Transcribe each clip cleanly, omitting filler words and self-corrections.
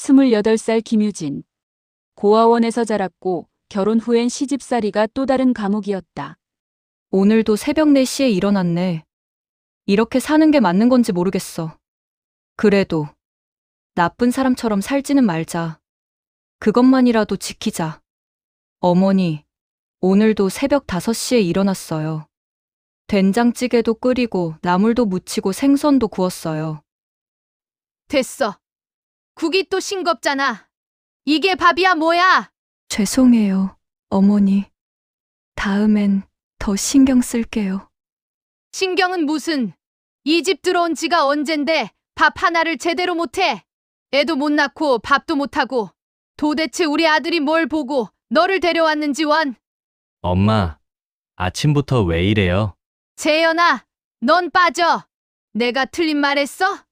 28살 김유진. 고아원에서 자랐고 결혼 후엔 시집살이가 또 다른 감옥이었다. 오늘도 새벽 4시에 일어났네. 이렇게 사는 게 맞는 건지 모르겠어. 그래도 나쁜 사람처럼 살지는 말자. 그것만이라도 지키자. 어머니, 오늘도 새벽 5시에 일어났어요. 된장찌개도 끓이고 나물도 무치고 생선도 구웠어요. 됐어. 국이 또 싱겁잖아. 이게 밥이야 뭐야? 죄송해요, 어머니. 다음엔 더 신경 쓸게요. 신경은 무슨. 이 집 들어온 지가 언젠데 밥 하나를 제대로 못해. 애도 못 낳고 밥도 못하고. 도대체 우리 아들이 뭘 보고 너를 데려왔는지 원. 엄마, 아침부터 왜 이래요? 재현아, 넌 빠져. 내가 틀린 말 했어?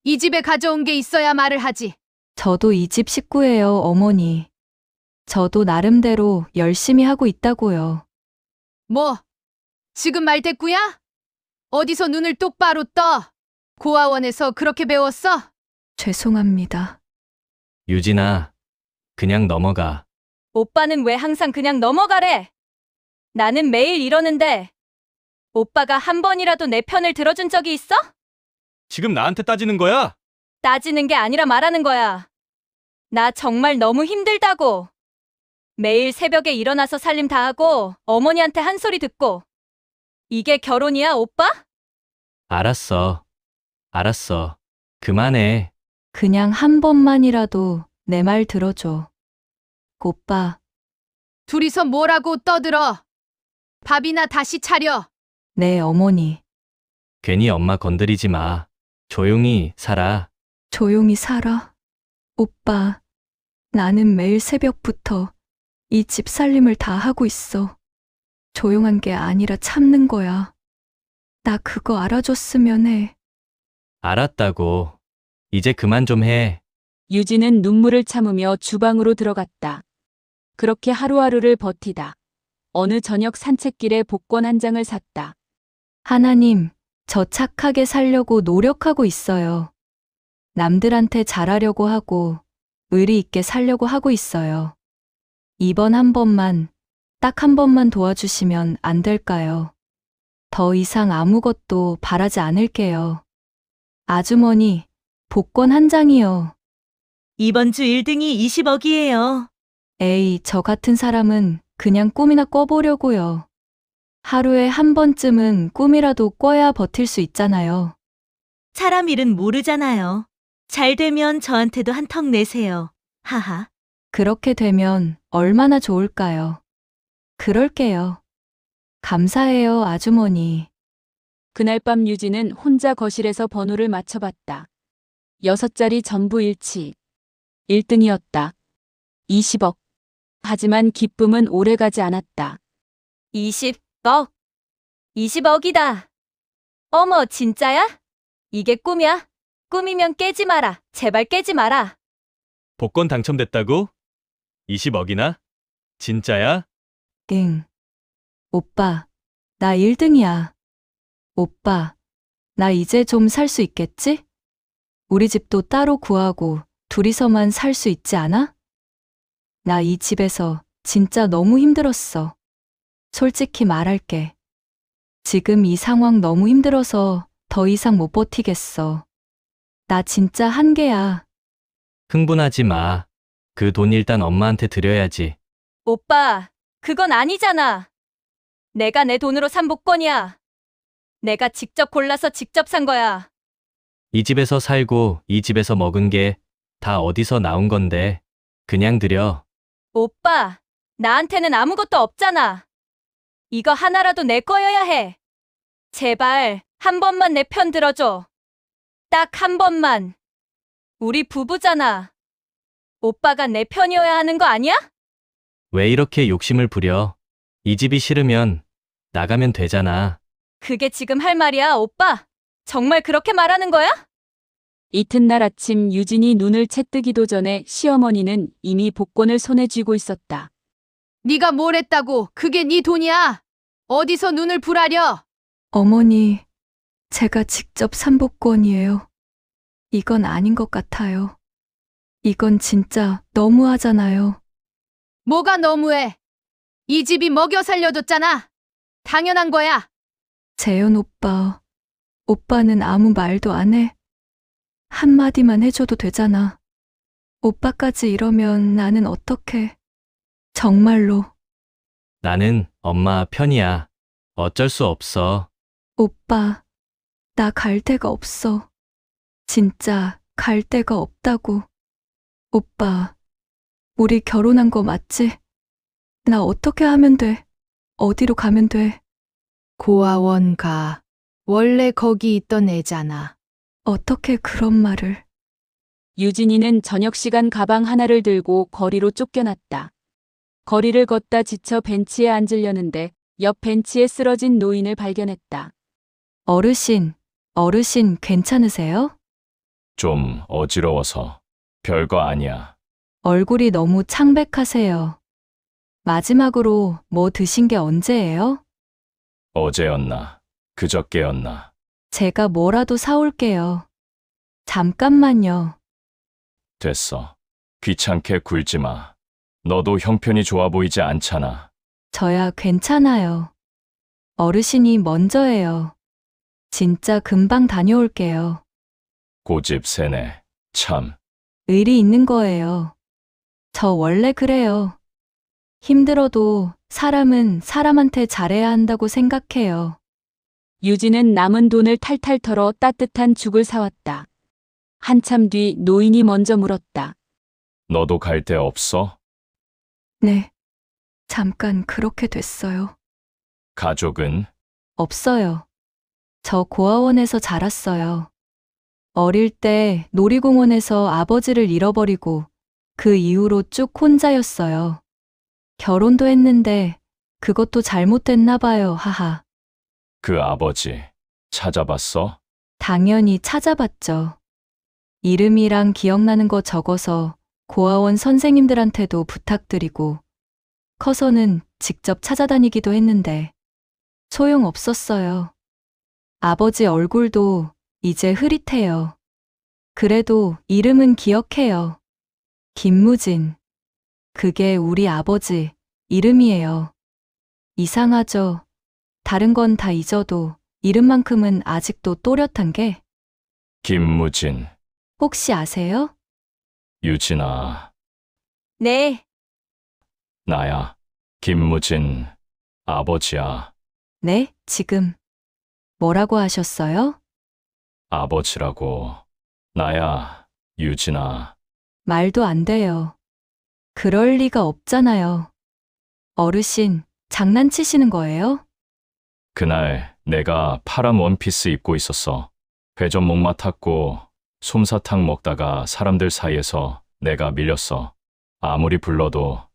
이 집에 가져온 게 있어야 말을 하지. 저도 이 집 식구예요, 어머니. 저도 나름대로 열심히 하고 있다고요. 뭐? 지금 말대꾸야? 어디서 눈을 똑바로 떠? 고아원에서 그렇게 배웠어? 죄송합니다. 유진아, 그냥 넘어가. 오빠는 왜 항상 그냥 넘어가래? 나는 매일 이러는데 오빠가 한 번이라도 내 편을 들어준 적이 있어? 지금 나한테 따지는 거야? 따지는 게 아니라 말하는 거야. 나 정말 너무 힘들다고. 매일 새벽에 일어나서 살림 다 하고 어머니한테 한 소리 듣고. 이게 결혼이야, 오빠? 알았어. 알았어. 그만해. 그냥 한 번만이라도 내 말 들어줘. 오빠, 둘이서 뭐라고 떠들어? 밥이나 다시 차려. 네, 어머니. 괜히 엄마 건드리지 마. 조용히 살아. 조용히 살아. 오빠, 나는 매일 새벽부터 이 집 살림을 다 하고 있어. 조용한 게 아니라 참는 거야. 나 그거 알아줬으면 해. 알았다고. 이제 그만 좀 해. 유진은 눈물을 참으며 주방으로 들어갔다. 그렇게 하루하루를 버티다. 어느 저녁 산책길에 복권 한 장을 샀다. 하나님, 저 착하게 살려고 노력하고 있어요. 남들한테 잘하려고 하고 의리 있게 살려고 하고 있어요. 이번 한 번만, 딱 한 번만 도와주시면 안 될까요? 더 이상 아무것도 바라지 않을게요. 아주머니, 복권 한 장이요. 이번 주 1등이 20억이에요. 에이, 저 같은 사람은 그냥 꿈이나 꿔보려고요. 하루에 한 번쯤은 꿈이라도 꿔야 버틸 수 있잖아요. 사람 일은 모르잖아요. 잘 되면 저한테도 한 턱 내세요. 하하. 그렇게 되면 얼마나 좋을까요? 그럴게요. 감사해요, 아주머니. 그날 밤 유진은 혼자 거실에서 번호를 맞춰봤다. 6자리 전부 일치. 1등이었다. 20억. 하지만 기쁨은 오래가지 않았다. 20억. 20억이다. 어머, 진짜야? 이게 꿈이야? 꿈이면 깨지 마라. 제발 깨지 마라. 복권 당첨됐다고? 20억이나? 진짜야? 응. 오빠, 나 1등이야. 오빠, 나 이제 좀 살 수 있겠지? 우리 집도 따로 구하고 둘이서만 살 수 있지 않아? 나 이 집에서 진짜 너무 힘들었어. 솔직히 말할게. 지금 이 상황 너무 힘들어서 더 이상 못 버티겠어. 나 진짜 한계야. 흥분하지 마. 그 돈 일단 엄마한테 드려야지. 오빠, 그건 아니잖아. 내가 내 돈으로 산 복권이야. 내가 직접 골라서 직접 산 거야. 이 집에서 살고 이 집에서 먹은 게 다 어디서 나온 건데. 그냥 드려. 오빠, 나한테는 아무것도 없잖아. 이거 하나라도 내 거여야 해. 제발 한 번만 내 편 들어줘. 딱 한 번만. 우리 부부잖아. 오빠가 내 편이어야 하는 거 아니야? 왜 이렇게 욕심을 부려? 이 집이 싫으면 나가면 되잖아. 그게 지금 할 말이야, 오빠? 정말 그렇게 말하는 거야? 이튿날 아침 유진이 눈을 채 뜨기도 전에 시어머니는 이미 복권을 손에 쥐고 있었다. 네가 뭘 했다고? 그게 네 돈이야. 어디서 눈을 부라려? 어머니, 제가 직접 산 복권이에요. 이건 아닌 것 같아요. 이건 진짜 너무하잖아요. 뭐가 너무해? 이 집이 먹여 살려줬잖아. 당연한 거야. 재현 오빠, 오빠는 아무 말도 안 해. 한마디만 해줘도 되잖아. 오빠까지 이러면 나는 어떡해. 정말로. 나는 엄마 편이야. 어쩔 수 없어. 오빠, 나 갈 데가 없어. 진짜 갈 데가 없다고. 오빠, 우리 결혼한 거 맞지? 나 어떻게 하면 돼? 어디로 가면 돼? 고아원 가. 원래 거기 있던 애잖아. 어떻게 그런 말을. 유진이는 저녁 시간 가방 하나를 들고 거리로 쫓겨났다. 거리를 걷다 지쳐 벤치에 앉으려는데 옆 벤치에 쓰러진 노인을 발견했다. 어르신 괜찮으세요? 좀 어지러워서 별거 아니야. 얼굴이 너무 창백하세요. 마지막으로 뭐 드신 게 언제예요? 어제였나, 그저께였나. 제가 뭐라도 사올게요. 잠깐만요. 됐어. 귀찮게 굴지 마. 너도 형편이 좋아 보이지 않잖아. 저야 괜찮아요. 어르신이 먼저예요. 진짜 금방 다녀올게요. 고집 세네. 참. 의리 있는 거예요. 저 원래 그래요. 힘들어도 사람은 사람한테 잘해야 한다고 생각해요. 유진은 남은 돈을 탈탈 털어 따뜻한 죽을 사왔다. 한참 뒤 노인이 먼저 물었다. 너도 갈 데 없어? 네. 잠깐 그렇게 됐어요. 가족은? 없어요. 저 고아원에서 자랐어요. 어릴 때 놀이공원에서 아버지를 잃어버리고 그 이후로 쭉 혼자였어요. 결혼도 했는데 그것도 잘못됐나 봐요, 하하. 그 아버지 찾아봤어? 당연히 찾아봤죠. 이름이랑 기억나는 거 적어서 고아원 선생님들한테도 부탁드리고 커서는 직접 찾아다니기도 했는데 소용없었어요. 아버지 얼굴도 이제 흐릿해요. 그래도 이름은 기억해요. 김무진. 그게 우리 아버지 이름이에요. 이상하죠? 다른 건 다 잊어도 이름만큼은 아직도 또렷한 게 김무진, 혹시 아세요? 유진아, 네. 나야. 김무진, 아버지야. 네, 지금 뭐라고 하셨어요? 아버지라고. 나야, 유진아. 말도 안 돼요. 그럴 리가 없잖아요. 어르신, 장난치시는 거예요? 그날 내가 파란 원피스 입고 있었어. 회전 목마 탔고 솜사탕 먹다가 사람들 사이에서 내가 밀렸어. 아무리 불러도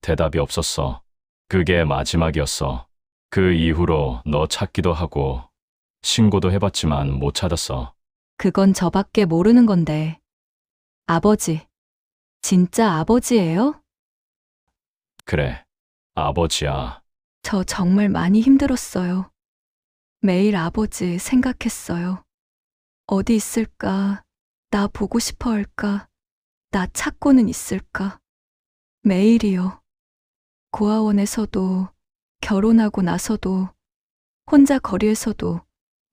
대답이 없었어. 그게 마지막이었어. 그 이후로 너 찾기도 하고 신고도 해봤지만 못 찾았어. 그건 저밖에 모르는 건데. 아버지. 진짜 아버지예요? 그래, 아버지야. 저 정말 많이 힘들었어요. 매일 아버지 생각했어요. 어디 있을까? 나 보고 싶어 할까? 나 찾고는 있을까? 매일이요. 고아원에서도, 결혼하고 나서도, 혼자 거리에서도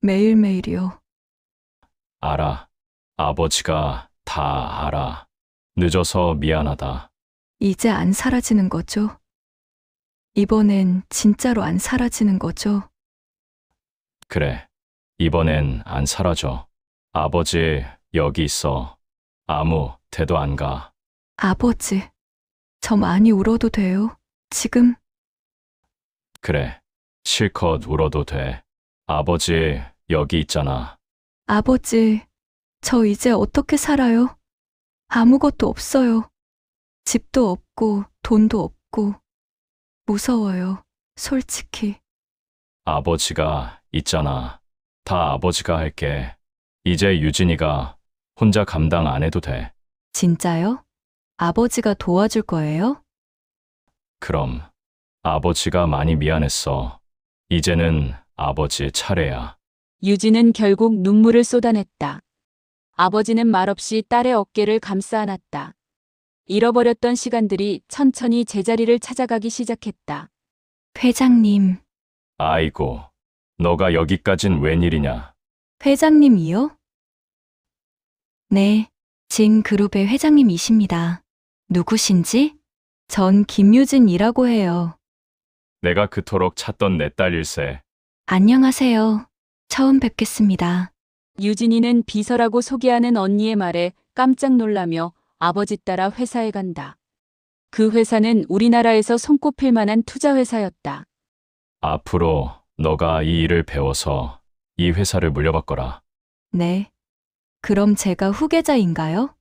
매일매일이요. 알아. 아버지가 다 알아. 늦어서 미안하다. 이제 안 사라지는 거죠? 이번엔 진짜로 안 사라지는 거죠? 그래, 이번엔 안 사라져. 아버지 여기 있어. 아무 데도 안 가. 아버지, 저 많이 울어도 돼요? 지금? 그래, 실컷 울어도 돼. 아버지 여기 있잖아. 아버지, 저 이제 어떻게 살아요? 아무것도 없어요. 집도 없고 돈도 없고 무서워요, 솔직히. 아버지가 있잖아. 다 아버지가 할게. 이제 유진이가 혼자 감당 안 해도 돼. 진짜요? 아버지가 도와줄 거예요? 그럼 아버지가 많이 미안했어. 이제는 아버지 차례야. 유진은 결국 눈물을 쏟아냈다. 아버지는 말없이 딸의 어깨를 감싸 안았다. 잃어버렸던 시간들이 천천히 제자리를 찾아가기 시작했다. 회장님, 아이고, 너가 여기까진 웬일이냐? 회장님이요? 네, 진그룹의 회장님이십니다. 누구신지? 전 김유진이라고 해요. 내가 그토록 찾던 내 딸일세. 안녕하세요. 처음 뵙겠습니다. 유진이는 비서라고 소개하는 언니의 말에 깜짝 놀라며 아버지 따라 회사에 간다. 그 회사는 우리나라에서 손꼽힐 만한 투자 회사였다. 앞으로 너가 이 일을 배워서 이 회사를 물려받거라. 네. 그럼 제가 후계자인가요?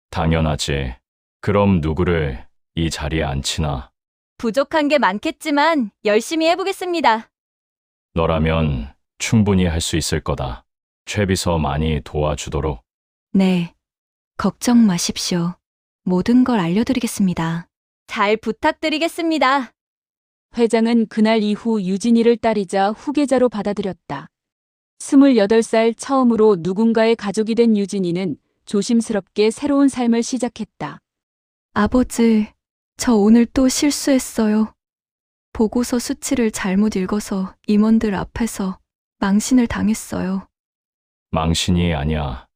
당연하지. 그럼 누구를 이 자리에 앉히나? 부족한 게 많겠지만 열심히 해보겠습니다. 너라면 충분히 할 수 있을 거다. 최비서 많이 도와주도록. 네. 걱정 마십시오. 모든 걸 알려드리겠습니다. 잘 부탁드리겠습니다. 회장은 그날 이후 유진이를 따르자 후계자로 받아들였다. 28살 처음으로 누군가의 가족이 된 유진이는 조심스럽게 새로운 삶을 시작했다. 아버지, 저 오늘 또 실수했어요. 보고서 수치를 잘못 읽어서 임원들 앞에서 망신을 당했어요. 망신이 아니야.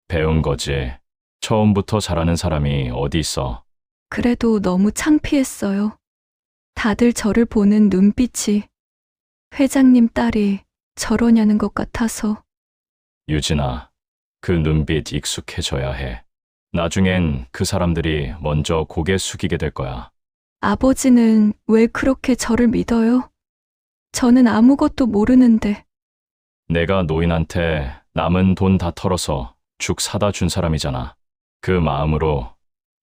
배운 거지. 처음부터 잘하는 사람이 어디 있어. 그래도 너무 창피했어요. 다들 저를 보는 눈빛이 회장님 딸이 저러냐는 것 같아서. 유진아, 그 눈빛 익숙해져야 해. 나중엔 그 사람들이 먼저 고개 숙이게 될 거야. 아버지는 왜 그렇게 저를 믿어요? 저는 아무것도 모르는데. 내가 노인한테 남은 돈 다 털어서 죽 사다 준 사람이잖아. 그 마음으로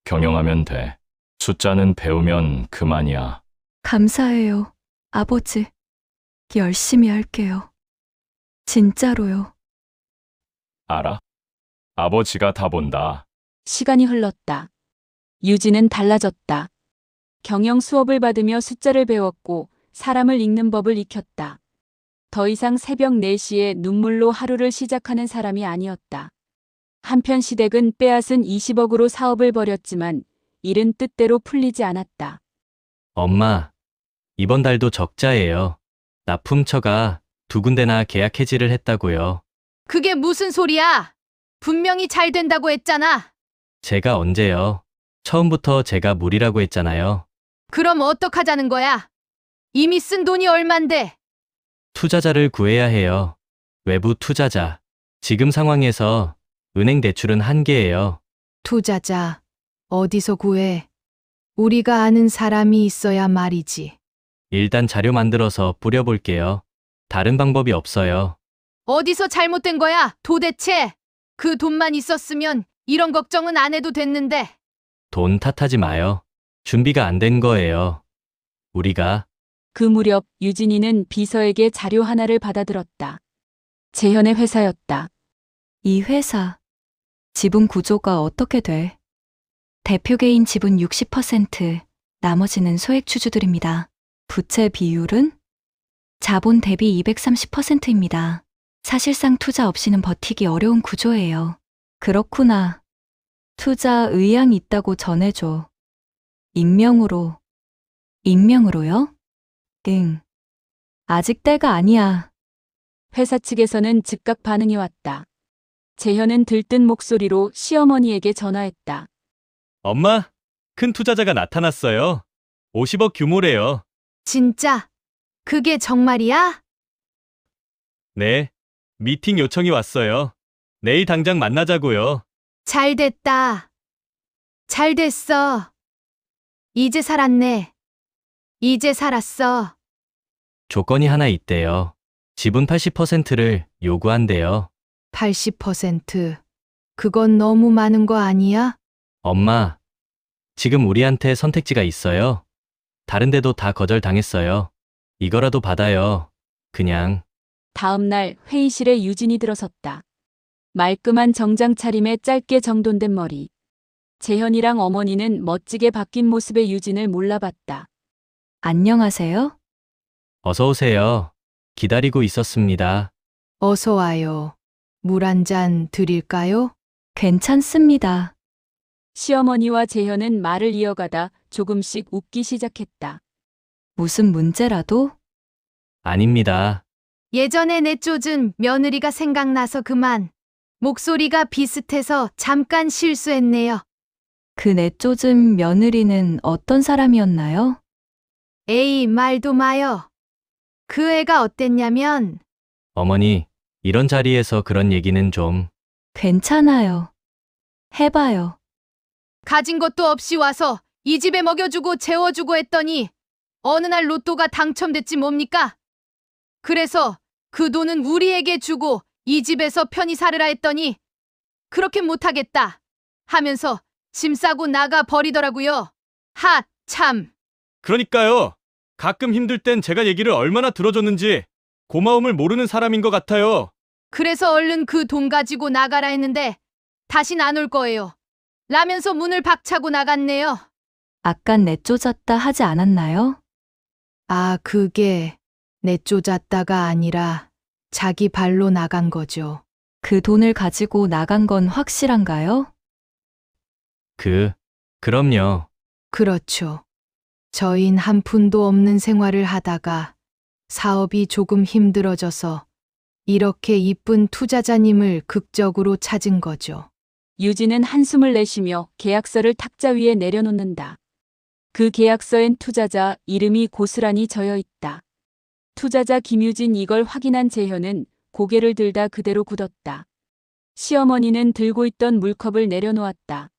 경영하면 돼. 숫자는 배우면 그만이야. 감사해요, 아버지. 열심히 할게요. 진짜로요. 알아? 아버지가 다 본다. 시간이 흘렀다. 유진은 달라졌다. 경영 수업을 받으며 숫자를 배웠고 사람을 읽는 법을 익혔다. 더 이상 새벽 4시에 눈물로 하루를 시작하는 사람이 아니었다. 한편 시댁은 빼앗은 20억으로 사업을 벌였지만 일은 뜻대로 풀리지 않았다. 엄마, 이번 달도 적자예요. 납품처가 2군데나 계약 해지를 했다고요. 그게 무슨 소리야? 분명히 잘 된다고 했잖아. 제가 언제요? 처음부터 제가 무리라고 했잖아요. 그럼 어떡하자는 거야? 이미 쓴 돈이 얼만데? 투자자를 구해야 해요. 외부 투자자. 지금 상황에서 은행 대출은 한계예요. 투자자, 어디서 구해? 우리가 아는 사람이 있어야 말이지. 일단 자료 만들어서 뿌려볼게요. 다른 방법이 없어요. 어디서 잘못된 거야, 도대체? 그 돈만 있었으면 이런 걱정은 안 해도 됐는데. 돈 탓하지 마요. 준비가 안 된 거예요. 우리가 그 무렵 유진이는 비서에게 자료 하나를 받아들었다. 재현의 회사였다. 이 회사, 지분 구조가 어떻게 돼? 대표 개인 지분 60%, 나머지는 소액주주들입니다. 부채 비율은? 자본 대비 230%입니다. 사실상 투자 없이는 버티기 어려운 구조예요. 그렇구나. 투자 의향이 있다고 전해줘. 익명으로. 익명으로요? 응. 아직 때가 아니야. 회사 측에서는 즉각 반응이 왔다. 재현은 들뜬 목소리로 시어머니에게 전화했다. 엄마, 큰 투자자가 나타났어요. 50억 규모래요. 진짜? 그게 정말이야? 네, 미팅 요청이 왔어요. 내일 당장 만나자고요. 잘 됐다. 잘 됐어. 이제 살았네. 이제 살았어. 조건이 하나 있대요. 지분 80%를 요구한대요. 80%. 그건 너무 많은 거 아니야? 엄마, 지금 우리한테 선택지가 있어요. 다른 데도 다 거절당했어요. 이거라도 받아요. 그냥. 다음 날 회의실에 유진이 들어섰다. 말끔한 정장 차림에 짧게 정돈된 머리. 재현이랑 어머니는 멋지게 바뀐 모습의 유진을 몰라봤다. 안녕하세요? 어서 오세요. 기다리고 있었습니다. 어서 와요. 물 한 잔 드릴까요? 괜찮습니다. 시어머니와 재현은 말을 이어가다 조금씩 웃기 시작했다. 무슨 문제라도? 아닙니다. 예전에 내쫓은 며느리가 생각나서 그만. 목소리가 비슷해서 잠깐 실수했네요. 그 내쫓은 며느리는 어떤 사람이었나요? 에이, 말도 마요. 그 애가 어땠냐면 어머니, 이런 자리에서 그런 얘기는 좀. 괜찮아요. 해봐요. 가진 것도 없이 와서 이 집에 먹여주고 재워주고 했더니 어느 날 로또가 당첨됐지 뭡니까? 그래서 그 돈은 우리에게 주고 이 집에서 편히 살으라 했더니 그렇게 못하겠다 하면서 짐 싸고 나가 버리더라고요. 하, 참. 그러니까요. 가끔 힘들 땐 제가 얘기를 얼마나 들어줬는지 고마움을 모르는 사람인 것 같아요. 그래서 얼른 그 돈 가지고 나가라 했는데 다신 안 올 거예요. 라면서 문을 박차고 나갔네요. 아깐 내쫓았다 하지 않았나요? 아, 그게 내쫓았다가 아니라 자기 발로 나간 거죠. 그 돈을 가지고 나간 건 확실한가요? 그럼요. 그렇죠. 저흰 한 푼도 없는 생활을 하다가 사업이 조금 힘들어져서 이렇게 이쁜 투자자님을 극적으로 찾은 거죠. 유진은 한숨을 내쉬며 계약서를 탁자 위에 내려놓는다. 그 계약서엔 투자자 이름이 고스란히 적혀 있다. 투자자 김유진 이걸 확인한 재현은 고개를 들다 그대로 굳었다. 시어머니는 들고 있던 물컵을 내려놓았다.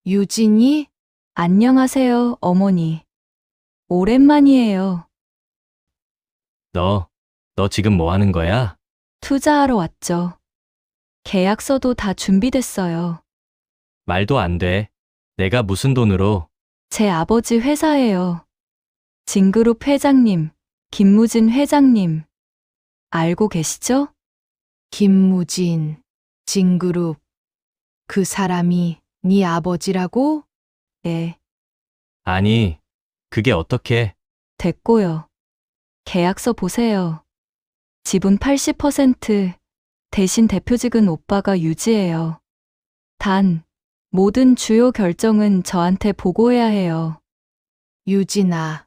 유진이? 안녕하세요, 어머니. 오랜만이에요. 너 지금 뭐 하는 거야? 투자하러 왔죠. 계약서도 다 준비됐어요. 말도 안 돼. 내가 무슨 돈으로. 제 아버지 회사예요. 진그룹 회장님, 김무진 회장님. 알고 계시죠? 김무진, 진그룹. 그 사람이 네 아버지라고? 예, 아니, 그게 어떻게. 됐고요. 계약서 보세요. 지분 80%, 대신 대표직은 오빠가 유지해요. 단, 모든 주요 결정은 저한테 보고해야 해요. 유진아,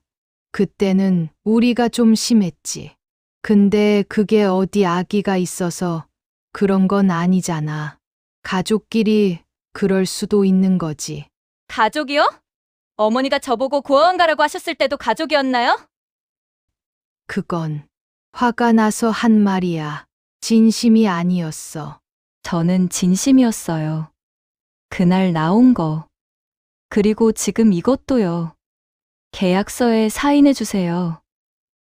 그때는 우리가 좀 심했지. 근데 그게 어디 악의가 있어서 그런 건 아니잖아. 가족끼리 그럴 수도 있는 거지. 가족이요? 어머니가 저보고 고아원 가라고 하셨을 때도 가족이었나요? 그건 화가 나서 한 말이야. 진심이 아니었어. 저는 진심이었어요. 그날 나온 거. 그리고 지금 이것도요. 계약서에 사인해 주세요.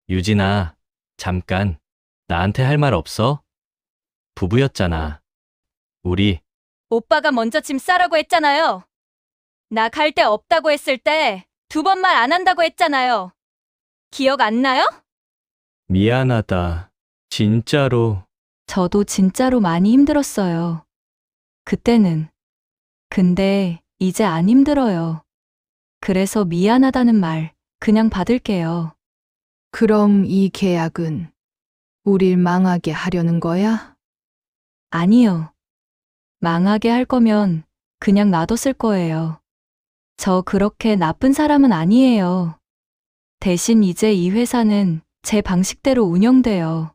유진아, 잠깐. 나한테 할 말 없어? 부부였잖아. 우리. 오빠가 먼저 짐 싸라고 했잖아요. 나 갈 데 없다고 했을 때 2번 말 안 한다고 했잖아요. 기억 안 나요? 미안하다. 진짜로. 저도 진짜로 많이 힘들었어요. 그때는. 근데 이제 안 힘들어요. 그래서 미안하다는 말 그냥 받을게요. 그럼 이 계약은 우릴 망하게 하려는 거야? 아니요. 망하게 할 거면 그냥 놔뒀을 거예요. 저 그렇게 나쁜 사람은 아니에요. 대신 이제 이 회사는 제 방식대로 운영돼요.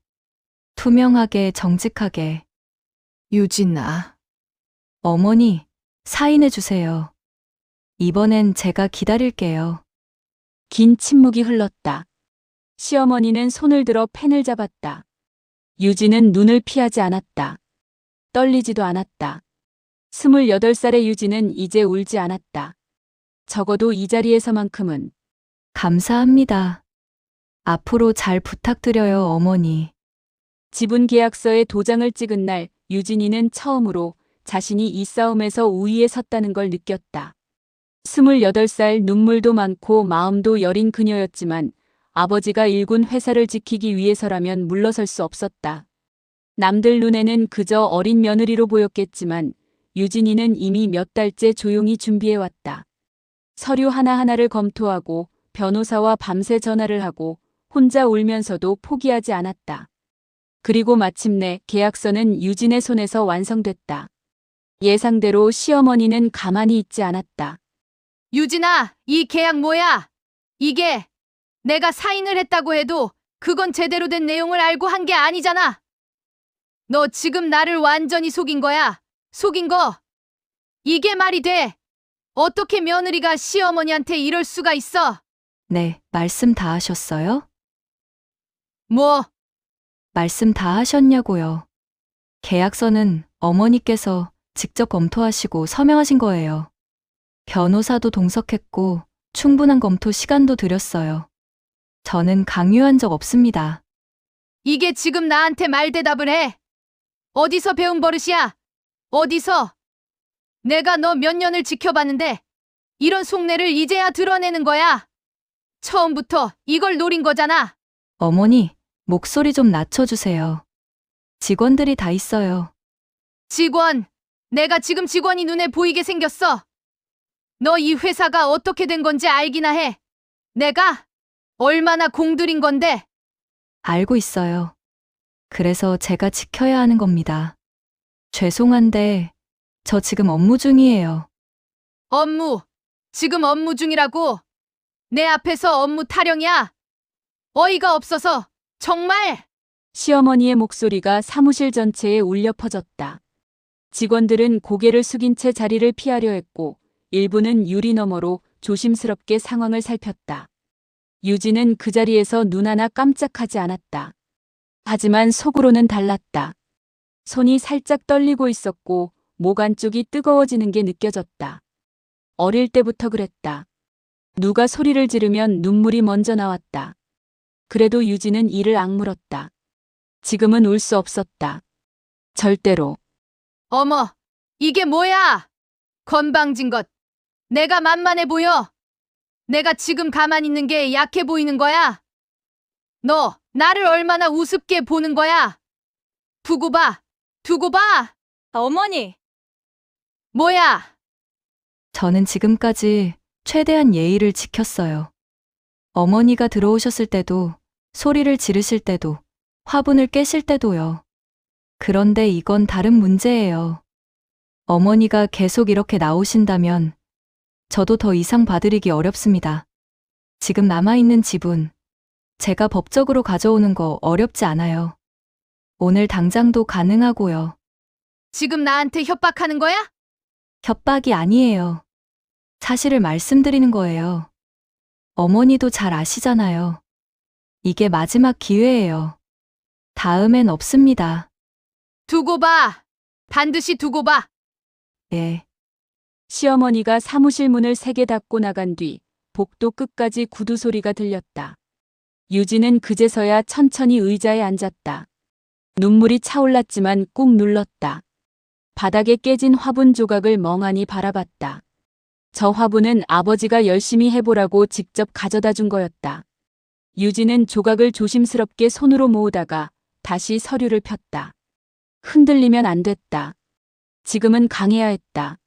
투명하게, 정직하게. 유진아, 어머니, 사인해 주세요. 이번엔 제가 기다릴게요. 긴 침묵이 흘렀다. 시어머니는 손을 들어 펜을 잡았다. 유진은 눈을 피하지 않았다. 떨리지도 않았다. 28살의 유진은 이제 울지 않았다. 적어도 이 자리에서만큼은. 감사합니다. 앞으로 잘 부탁드려요, 어머니. 지분 계약서에 도장을 찍은 날 유진이는 처음으로 자신이 이 싸움에서 우위에 섰다는 걸 느꼈다. 28살 눈물도 많고 마음도 여린 그녀였지만 아버지가 일군 회사를 지키기 위해서라면 물러설 수 없었다. 남들 눈에는 그저 어린 며느리로 보였겠지만 유진이는 이미 몇 달째 조용히 준비해왔다. 서류 하나하나를 검토하고 변호사와 밤새 전화를 하고 혼자 울면서도 포기하지 않았다. 그리고 마침내 계약서는 유진의 손에서 완성됐다. 예상대로 시어머니는 가만히 있지 않았다. 유진아, 이 계약 뭐야? 이게 내가 사인을 했다고 해도 그건 제대로 된 내용을 알고 한 게 아니잖아. 너 지금 나를 완전히 속인 거야. 속인 거. 이게 말이 돼? 어떻게 며느리가 시어머니한테 이럴 수가 있어? 네, 말씀 다 하셨어요? 뭐? 말씀 다 하셨냐고요. 계약서는 어머니께서 직접 검토하시고 서명하신 거예요. 변호사도 동석했고 충분한 검토 시간도 들였어요. 저는 강요한 적 없습니다. 이게 지금 나한테 말대답을 해? 어디서 배운 버릇이야? 어디서? 내가 너 몇 년을 지켜봤는데 이런 속내를 이제야 드러내는 거야. 처음부터 이걸 노린 거잖아. 어머니, 목소리 좀 낮춰주세요. 직원들이 다 있어요. 직원. 내가 지금 직원이 눈에 보이게 생겼어. 너 이 회사가 어떻게 된 건지 알기나 해. 내가 얼마나 공들인 건데. 알고 있어요. 그래서 제가 지켜야 하는 겁니다. 죄송한데, 저 지금 업무 중이에요. 업무. 지금 업무 중이라고. 내 앞에서 업무 타령이야. 어이가 없어서 정말. 시어머니의 목소리가 사무실 전체에 울려 퍼졌다. 직원들은 고개를 숙인 채 자리를 피하려 했고 일부는 유리 너머로 조심스럽게 상황을 살폈다. 유진은 그 자리에서 눈 하나 깜짝하지 않았다. 하지만 속으로는 달랐다. 손이 살짝 떨리고 있었고 목 안쪽이 뜨거워지는 게 느껴졌다. 어릴 때부터 그랬다. 누가 소리를 지르면 눈물이 먼저 나왔다. 그래도 유진은 이를 악물었다. 지금은 울 수 없었다. 절대로. 어머, 이게 뭐야? 건방진 것. 내가 만만해 보여? 내가 지금 가만히 있는 게 약해 보이는 거야? 너 나를 얼마나 우습게 보는 거야? 두고 봐. 두고 봐. 어머니! 뭐야? 저는 지금까지 최대한 예의를 지켰어요. 어머니가 들어오셨을 때도, 소리를 지르실 때도, 화분을 깨실 때도요. 그런데 이건 다른 문제예요. 어머니가 계속 이렇게 나오신다면 저도 더 이상 봐드리기 어렵습니다. 지금 남아있는 지분, 제가 법적으로 가져오는 거 어렵지 않아요. 오늘 당장도 가능하고요. 지금 나한테 협박하는 거야? 협박이 아니에요. 사실을 말씀드리는 거예요. 어머니도 잘 아시잖아요. 이게 마지막 기회예요. 다음엔 없습니다. 두고 봐. 반드시 두고 봐. 예. 시어머니가 사무실 문을 세게 닫고 나간 뒤 복도 끝까지 구두 소리가 들렸다. 유진은 그제서야 천천히 의자에 앉았다. 눈물이 차올랐지만 꾹 눌렀다. 바닥에 깨진 화분 조각을 멍하니 바라봤다. 저 화분은 아버지가 열심히 해보라고 직접 가져다 준 거였다. 유진은 조각을 조심스럽게 손으로 모으다가 다시 서류를 폈다. 흔들리면 안 됐다. 지금은 강해야 했다.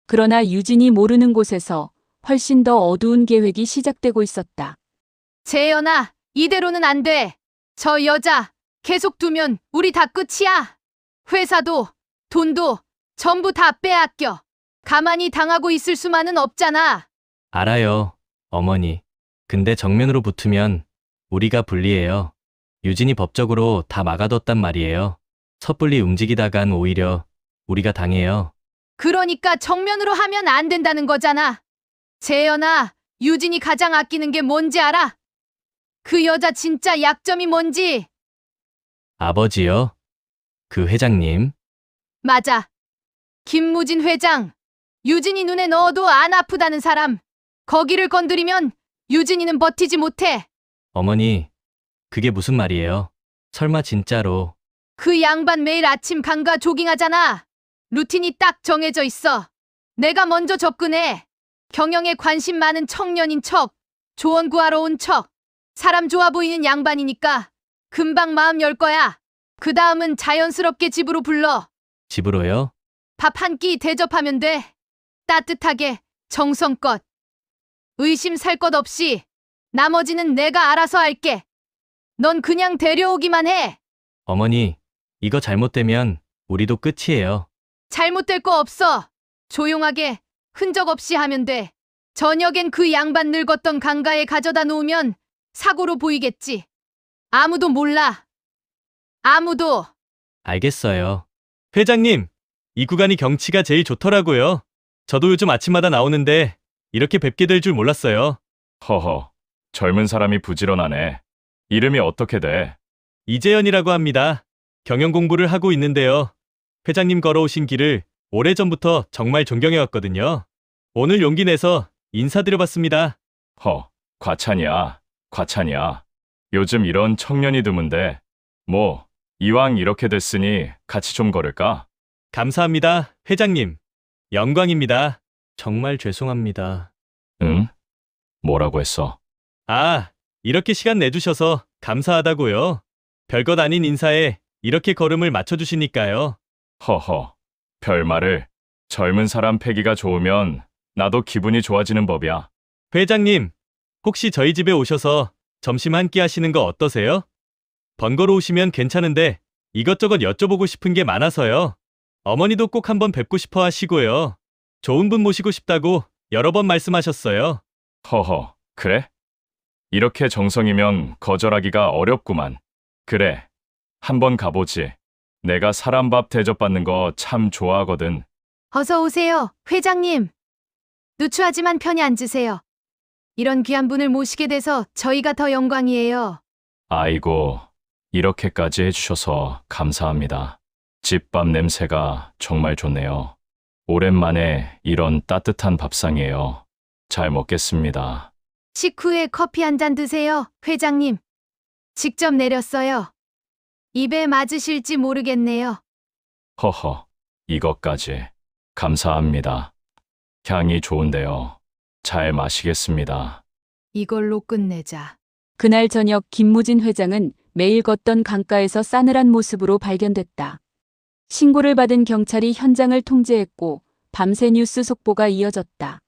그러나 유진이 모르는 곳에서 훨씬 더 어두운 계획이 시작되고 있었다. 재현아, 이대로는 안 돼. 저 여자 계속 두면 우리 다 끝이야. 회사도 돈도 전부 다 빼앗겨. 가만히 당하고 있을 수만은 없잖아. 알아요, 어머니. 근데 정면으로 붙으면 우리가 불리해요. 유진이 법적으로 다 막아뒀단 말이에요. 섣불리 움직이다간 오히려 우리가 당해요. 그러니까 정면으로 하면 안 된다는 거잖아. 재현아, 유진이 가장 아끼는 게 뭔지 알아? 그 여자 진짜 약점이 뭔지. 아버지요? 그 회장님? 맞아. 김무진 회장. 유진이 눈에 넣어도 안 아프다는 사람. 거기를 건드리면 유진이는 버티지 못해. 어머니, 그게 무슨 말이에요? 설마 진짜로. 그 양반 매일 아침 강가 조깅하잖아. 루틴이 딱 정해져 있어. 내가 먼저 접근해. 경영에 관심 많은 청년인 척, 조언 구하러 온 척. 사람 좋아 보이는 양반이니까 금방 마음 열 거야. 그 다음은 자연스럽게 집으로 불러. 집으로요? 밥 한 끼 대접하면 돼. 따뜻하게, 정성껏. 의심 살 것 없이. 나머지는 내가 알아서 할게. 넌 그냥 데려오기만 해. 어머니, 이거 잘못되면 우리도 끝이에요. 잘못될 거 없어. 조용하게 흔적 없이 하면 돼. 저녁엔 그 양반 늙었던 강가에 가져다 놓으면 사고로 보이겠지. 아무도 몰라. 아무도. 알겠어요. 회장님, 이 구간이 경치가 제일 좋더라고요. 저도 요즘 아침마다 나오는데 이렇게 뵙게 될 줄 몰랐어요. 허허, 젊은 사람이 부지런하네. 이름이 어떻게 돼? 이재현이라고 합니다. 경영 공부를 하고 있는데요. 회장님 걸어오신 길을 오래전부터 정말 존경해왔거든요. 오늘 용기 내서 인사드려봤습니다. 과찬이야, 과찬이야. 요즘 이런 청년이 드문데, 뭐, 이왕 이렇게 됐으니 같이 좀 걸을까? 감사합니다, 회장님. 영광입니다. 정말 죄송합니다. 응? 뭐라고 했어? 이렇게 시간 내주셔서 감사하다고요. 별것 아닌 인사에 이렇게 걸음을 맞춰주시니까요. 허허, 별말을. 젊은 사람 패기가 좋으면 나도 기분이 좋아지는 법이야. 회장님, 혹시 저희 집에 오셔서 점심 한 끼 하시는 거 어떠세요? 번거로우시면 괜찮은데 이것저것 여쭤보고 싶은 게 많아서요. 어머니도 꼭 한번 뵙고 싶어 하시고요. 좋은 분 모시고 싶다고 여러 번 말씀하셨어요. 허허, 그래? 이렇게 정성이면 거절하기가 어렵구만. 그래, 한번 가보지. 내가 사람 밥 대접받는 거 참 좋아하거든. 어서 오세요, 회장님. 누추하지만 편히 앉으세요. 이런 귀한 분을 모시게 돼서 저희가 더 영광이에요. 아이고, 이렇게까지 해주셔서 감사합니다. 집밥 냄새가 정말 좋네요. 오랜만에 이런 따뜻한 밥상이에요. 잘 먹겠습니다. 식후에 커피 한 잔 드세요, 회장님. 직접 내렸어요. 입에 맞으실지 모르겠네요. 허허, 이것까지. 감사합니다. 향이 좋은데요. 잘 마시겠습니다. 이걸로 끝내자. 그날 저녁 김무진 회장은 매일 걷던 강가에서 싸늘한 모습으로 발견됐다. 신고를 받은 경찰이 현장을 통제했고 밤새 뉴스 속보가 이어졌다.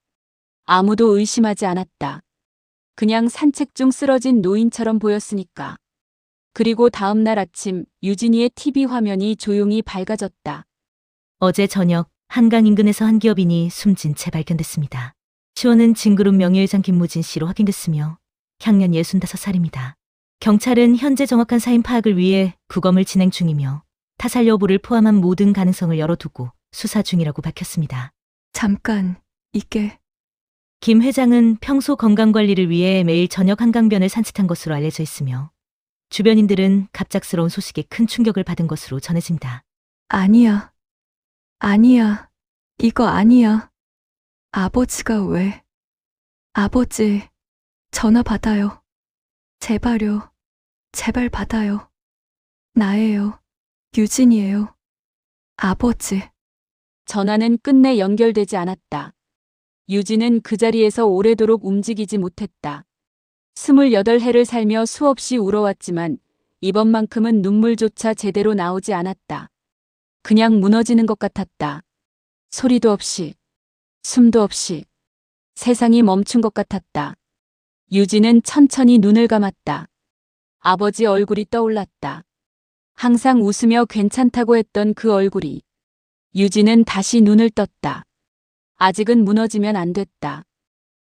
아무도 의심하지 않았다. 그냥 산책 중 쓰러진 노인처럼 보였으니까. 그리고 다음 날 아침 유진이의 TV 화면이 조용히 밝아졌다. 어제 저녁 한강 인근에서 한 기업인이 숨진 채 발견됐습니다. 시원은 진그룹 명예회장 김무진 씨로 확인됐으며 향년 65살입니다. 경찰은 현재 정확한 사인 파악을 위해 구검을 진행 중이며 타살 여부를 포함한 모든 가능성을 열어두고 수사 중이라고 밝혔습니다. 잠깐, 이게 김 회장은 평소 건강관리를 위해 매일 저녁 한강변을 산책한 것으로 알려져 있으며 주변인들은 갑작스러운 소식에 큰 충격을 받은 것으로 전해집니다. 아니야. 아니야. 이거 아니야. 아버지가 왜? 아버지, 전화 받아요. 제발요. 제발 받아요. 나예요. 유진이에요. 아버지. 전화는 끝내 연결되지 않았다. 유진은 그 자리에서 오래도록 움직이지 못했다. 28해를 살며 수없이 울어왔지만 이번만큼은 눈물조차 제대로 나오지 않았다. 그냥 무너지는 것 같았다. 소리도 없이, 숨도 없이, 세상이 멈춘 것 같았다. 유진은 천천히 눈을 감았다. 아버지 얼굴이 떠올랐다. 항상 웃으며 괜찮다고 했던 그 얼굴이. 유진은 다시 눈을 떴다. 아직은 무너지면 안 됐다.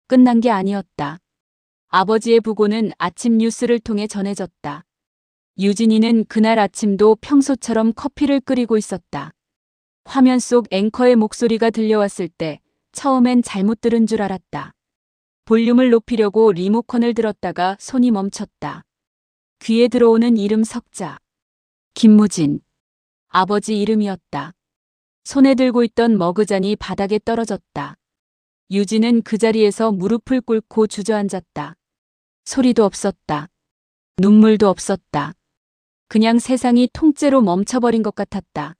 끝난 게 아니었다. 아버지의 부고는 아침 뉴스를 통해 전해졌다. 유진이는 그날 아침도 평소처럼 커피를 끓이고 있었다. 화면 속 앵커의 목소리가 들려왔을 때 처음엔 잘못 들은 줄 알았다. 볼륨을 높이려고 리모컨을 들었다가 손이 멈췄다. 귀에 들어오는 이름 석자. 김무진. 아버지 이름이었다. 손에 들고 있던 머그잔이 바닥에 떨어졌다. 유진은 그 자리에서 무릎을 꿇고 주저앉았다. 소리도 없었다. 눈물도 없었다. 그냥 세상이 통째로 멈춰버린 것 같았다.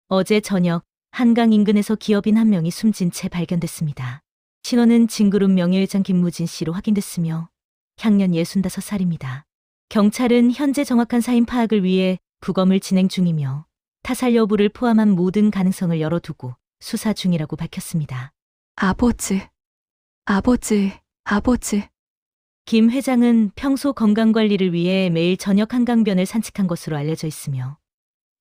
어제 저녁 한강 인근에서 기업인 한 명이 숨진 채 발견됐습니다. 신원은 진그룹 명예회장 김무진 씨로 확인됐으며 향년 65살입니다. 경찰은 현재 정확한 사인 파악을 위해 구검을 진행 중이며 타살 여부를 포함한 모든 가능성을 열어두고 수사 중이라고 밝혔습니다. 아버지. 김 회장은 평소 건강관리를 위해 매일 저녁 한강변을 산책한 것으로 알려져 있으며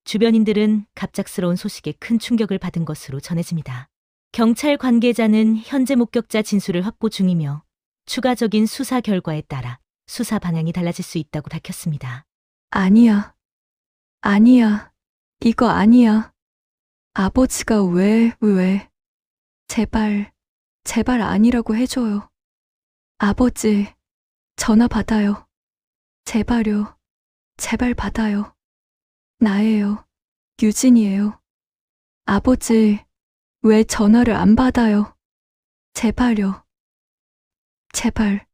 주변인들은 갑작스러운 소식에 큰 충격을 받은 것으로 전해집니다. 경찰 관계자는 현재 목격자 진술을 확보 중이며 추가적인 수사 결과에 따라 수사 방향이 달라질 수 있다고 밝혔습니다. 아니야. 아니야. 이거 아니야. 아버지가 왜? 제발 아니라고 해줘요. 아버지, 전화 받아요. 제발요. 제발 받아요. 나예요. 유진이에요. 아버지, 왜 전화를 안 받아요? 제발요. 제발.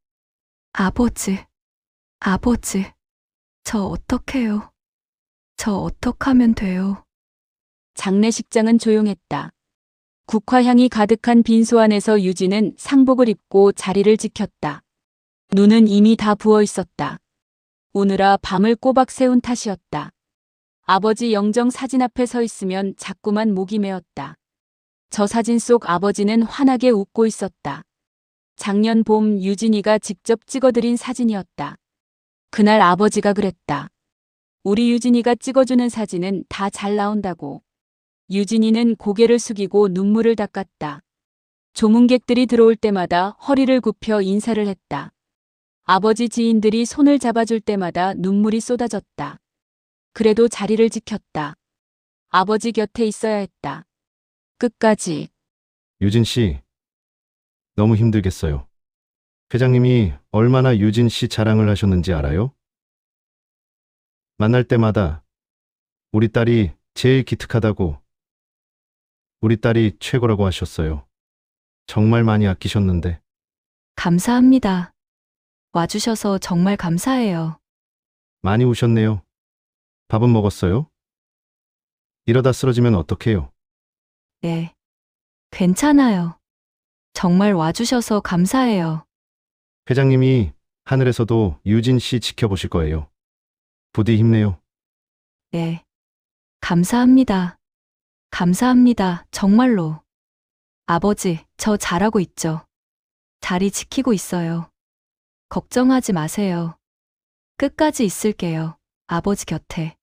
아버지, 저 어떡해요? 저 어떡하면 돼요? 장례식장은 조용했다. 국화향이 가득한 빈소 안에서 유진은 상복을 입고 자리를 지켰다. 눈은 이미 다 부어 있었다. 오느라 밤을 꼬박 새운 탓이었다. 아버지 영정 사진 앞에 서 있으면 자꾸만 목이 메었다. 저 사진 속 아버지는 환하게 웃고 있었다. 작년 봄 유진이가 직접 찍어드린 사진이었다. 그날 아버지가 그랬다. 우리 유진이가 찍어주는 사진은 다 잘 나온다고. 유진이는 고개를 숙이고 눈물을 닦았다. 조문객들이 들어올 때마다 허리를 굽혀 인사를 했다. 아버지 지인들이 손을 잡아줄 때마다 눈물이 쏟아졌다. 그래도 자리를 지켰다. 아버지 곁에 있어야 했다. 끝까지. 유진 씨, 너무 힘들겠어요. 회장님이 얼마나 유진 씨 자랑을 하셨는지 알아요? 만날 때마다 우리 딸이 제일 기특하다고, 우리 딸이 최고라고 하셨어요. 정말 많이 아끼셨는데. 감사합니다. 와주셔서 정말 감사해요. 많이 우셨네요. 밥은 먹었어요? 이러다 쓰러지면 어떡해요? 네. 괜찮아요. 정말 와주셔서 감사해요. 회장님이 하늘에서도 유진 씨 지켜보실 거예요. 부디 힘내요. 네. 감사합니다. 감사합니다. 정말로. 아버지, 저 잘하고 있죠? 자리 지키고 있어요. 걱정하지 마세요. 끝까지 있을게요. 아버지 곁에.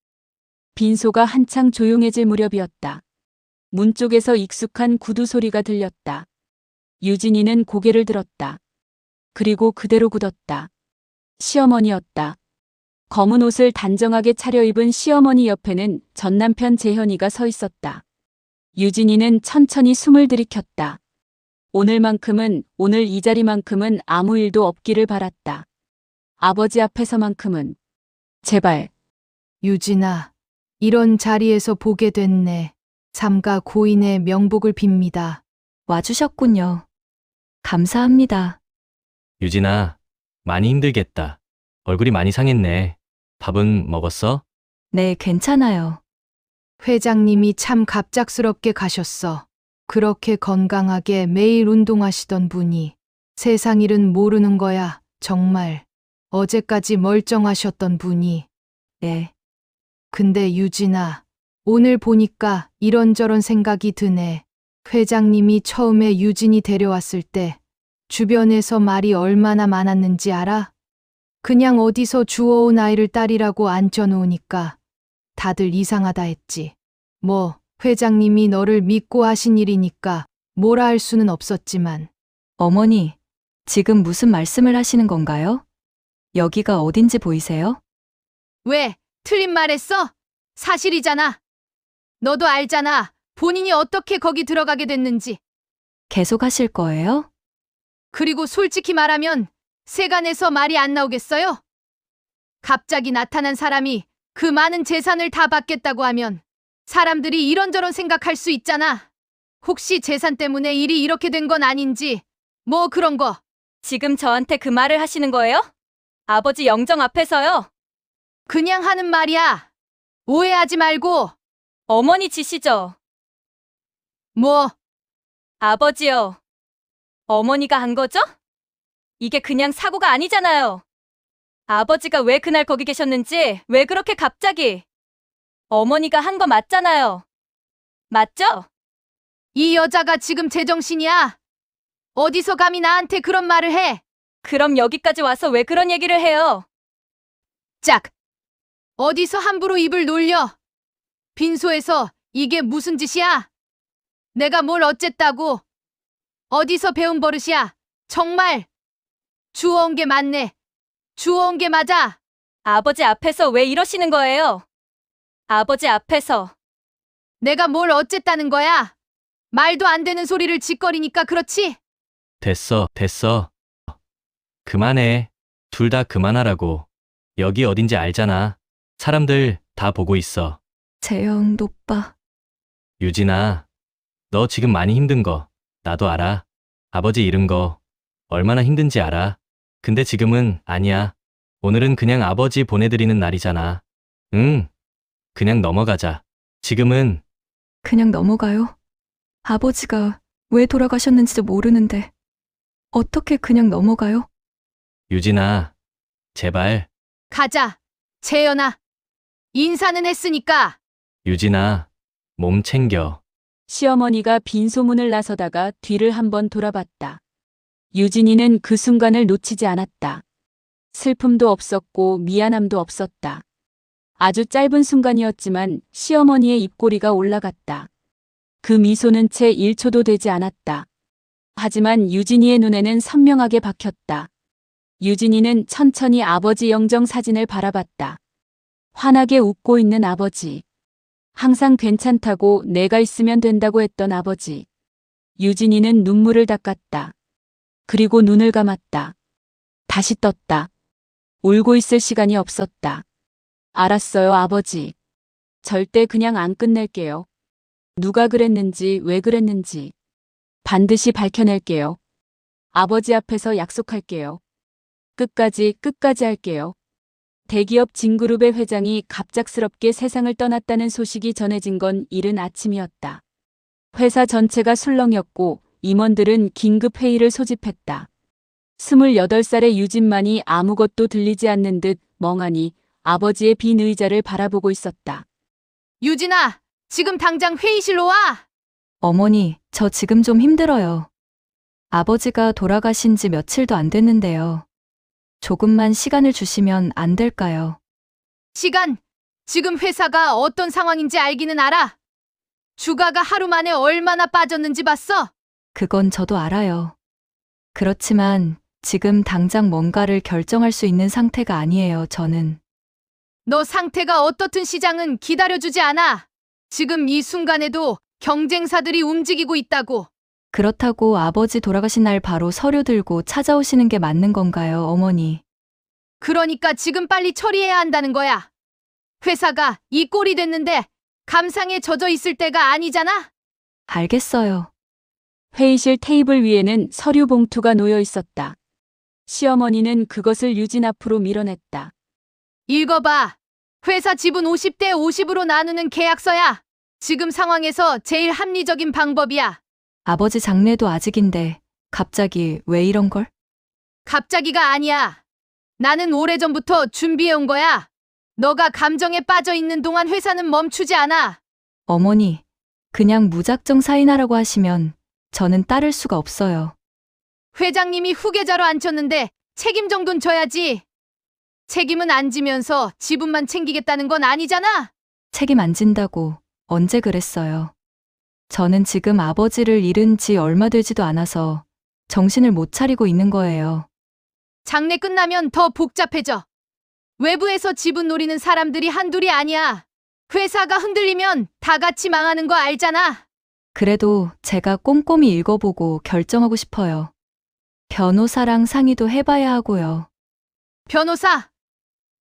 빈소가 한창 조용해질 무렵이었다. 문 쪽에서 익숙한 구두 소리가 들렸다. 유진이는 고개를 들었다. 그리고 그대로 굳었다. 시어머니였다. 검은 옷을 단정하게 차려입은 시어머니 옆에는 전남편 재현이가 서 있었다. 유진이는 천천히 숨을 들이켰다. 오늘 이 자리만큼은 아무 일도 없기를 바랐다. 아버지 앞에서만큼은. 제발. 유진아, 이런 자리에서 보게 됐네. 삼가 고인의 명복을 빕니다. 와주셨군요. 감사합니다. 유진아, 많이 힘들겠다. 얼굴이 많이 상했네. 밥은 먹었어? 네, 괜찮아요. 회장님이 참 갑작스럽게 가셨어. 그렇게 건강하게 매일 운동하시던 분이 세상 일은 모르는 거야. 정말. 어제까지 멀쩡하셨던 분이. 네. 근데 유진아, 오늘 보니까 이런저런 생각이 드네. 회장님이 처음에 유진이 데려왔을 때 주변에서 말이 얼마나 많았는지 알아? 그냥 어디서 주워온 아이를 딸이라고 앉혀놓으니까 다들 이상하다 했지. 뭐 회장님이 너를 믿고 하신 일이니까 뭐라 할 수는 없었지만. 어머니, 지금 무슨 말씀을 하시는 건가요? 여기가 어딘지 보이세요? 왜? 틀린 말 했어? 사실이잖아. 너도 알잖아. 본인이 어떻게 거기 들어가게 됐는지. 계속 하실 거예요? 그리고 솔직히 말하면 세간에서 말이 안 나오겠어요? 갑자기 나타난 사람이 그 많은 재산을 다 받겠다고 하면 사람들이 이런저런 생각할 수 있잖아. 혹시 재산 때문에 일이 이렇게 된 건 아닌지 뭐 그런 거. 지금 저한테 그 말을 하시는 거예요? 아버지 영정 앞에서요? 그냥 하는 말이야. 오해하지 말고. 어머니 지시죠? 뭐? 아버지요. 어머니가 한 거죠? 이게 그냥 사고가 아니잖아요. 아버지가 왜 그날 거기 계셨는지, 왜 그렇게 갑자기? 어머니가 한 거 맞잖아요. 맞죠? 이 여자가 지금 제정신이야? 어디서 감히 나한테 그런 말을 해? 그럼 여기까지 와서 왜 그런 얘기를 해요? 짝! 어디서 함부로 입을 놀려? 빈소에서 이게 무슨 짓이야? 내가 뭘 어쨌다고? 어디서 배운 버릇이야? 정말 주워온 게 맞네. 주워온 게 맞아. 아버지 앞에서 왜 이러시는 거예요? 아버지 앞에서. 내가 뭘 어쨌다는 거야? 말도 안 되는 소리를 짓거리니까 그렇지? 됐어, 됐어. 그만해. 둘 다 그만하라고. 여기 어딘지 알잖아. 사람들 다 보고 있어. 재영 오빠. 유진아, 너 지금 많이 힘든 거 나도 알아. 아버지 잃은 거 얼마나 힘든지 알아. 근데 지금은 아니야. 오늘은 그냥 아버지 보내드리는 날이잖아. 응, 그냥 넘어가자. 지금은 그냥 넘어가요? 아버지가 왜 돌아가셨는지도 모르는데 어떻게 그냥 넘어가요? 유진아, 제발. 가자. 재현아. 인사는 했으니까. 유진아, 몸 챙겨. 시어머니가 빈소문을 나서다가 뒤를 한번 돌아봤다. 유진이는 그 순간을 놓치지 않았다. 슬픔도 없었고 미안함도 없었다. 아주 짧은 순간이었지만 시어머니의 입꼬리가 올라갔다. 그 미소는 채 1초도 되지 않았다. 하지만 유진이의 눈에는 선명하게 박혔다. 유진이는 천천히 아버지 영정 사진을 바라봤다. 환하게 웃고 있는 아버지. 항상 괜찮다고 내가 있으면 된다고 했던 아버지. 유진이는 눈물을 닦았다. 그리고 눈을 감았다. 다시 떴다. 울고 있을 시간이 없었다. 알았어요, 아버지. 절대 그냥 안 끝낼게요. 누가 그랬는지 왜 그랬는지 반드시 밝혀낼게요. 아버지 앞에서 약속할게요. 끝까지 할게요. 대기업 진그룹의 회장이 갑작스럽게 세상을 떠났다는 소식이 전해진 건 이른 아침이었다. 회사 전체가 술렁였고 임원들은 긴급 회의를 소집했다. 28살의 유진만이 아무것도 들리지 않는 듯 멍하니 아버지의 빈 의자를 바라보고 있었다. 유진아, 지금 당장 회의실로 와. 어머니, 저 지금 좀 힘들어요. 아버지가 돌아가신 지 며칠도 안 됐는데요. 조금만 시간을 주시면 안 될까요? 시간. 지금 회사가 어떤 상황인지 알기는 알아. 주가가 하루 만에 얼마나 빠졌는지 봤어? 그건 저도 알아요. 그렇지만 지금 당장 뭔가를 결정할 수 있는 상태가 아니에요, 저는. 너 상태가 어떻든 시장은 기다려주지 않아. 지금 이 순간에도 경쟁사들이 움직이고 있다고. 그렇다고 아버지 돌아가신 날 바로 서류 들고 찾아오시는 게 맞는 건가요, 어머니? 그러니까 지금 빨리 처리해야 한다는 거야. 회사가 이 꼴이 됐는데 감상에 젖어 있을 때가 아니잖아. 알겠어요. 회의실 테이블 위에는 서류 봉투가 놓여 있었다. 시어머니는 그것을 유진 앞으로 밀어냈다. 읽어봐. 회사 지분 50대 50으로 나누는 계약서야. 지금 상황에서 제일 합리적인 방법이야. 아버지 장례도 아직인데 갑자기 왜 이런 걸? 갑자기가 아니야. 나는 오래전부터 준비해온 거야. 너가 감정에 빠져 있는 동안 회사는 멈추지 않아. 어머니, 그냥 무작정 사인하라고 하시면 저는 따를 수가 없어요. 회장님이 후계자로 앉혔는데 책임 정도는 져야지. 책임은 안 지면서 지분만 챙기겠다는 건 아니잖아. 책임 안 진다고 언제 그랬어요? 저는 지금 아버지를 잃은 지 얼마 되지도 않아서 정신을 못 차리고 있는 거예요. 장례 끝나면 더 복잡해져. 외부에서 지분 노리는 사람들이 한둘이 아니야. 회사가 흔들리면 다 같이 망하는 거 알잖아. 그래도 제가 꼼꼼히 읽어보고 결정하고 싶어요. 변호사랑 상의도 해봐야 하고요. 변호사.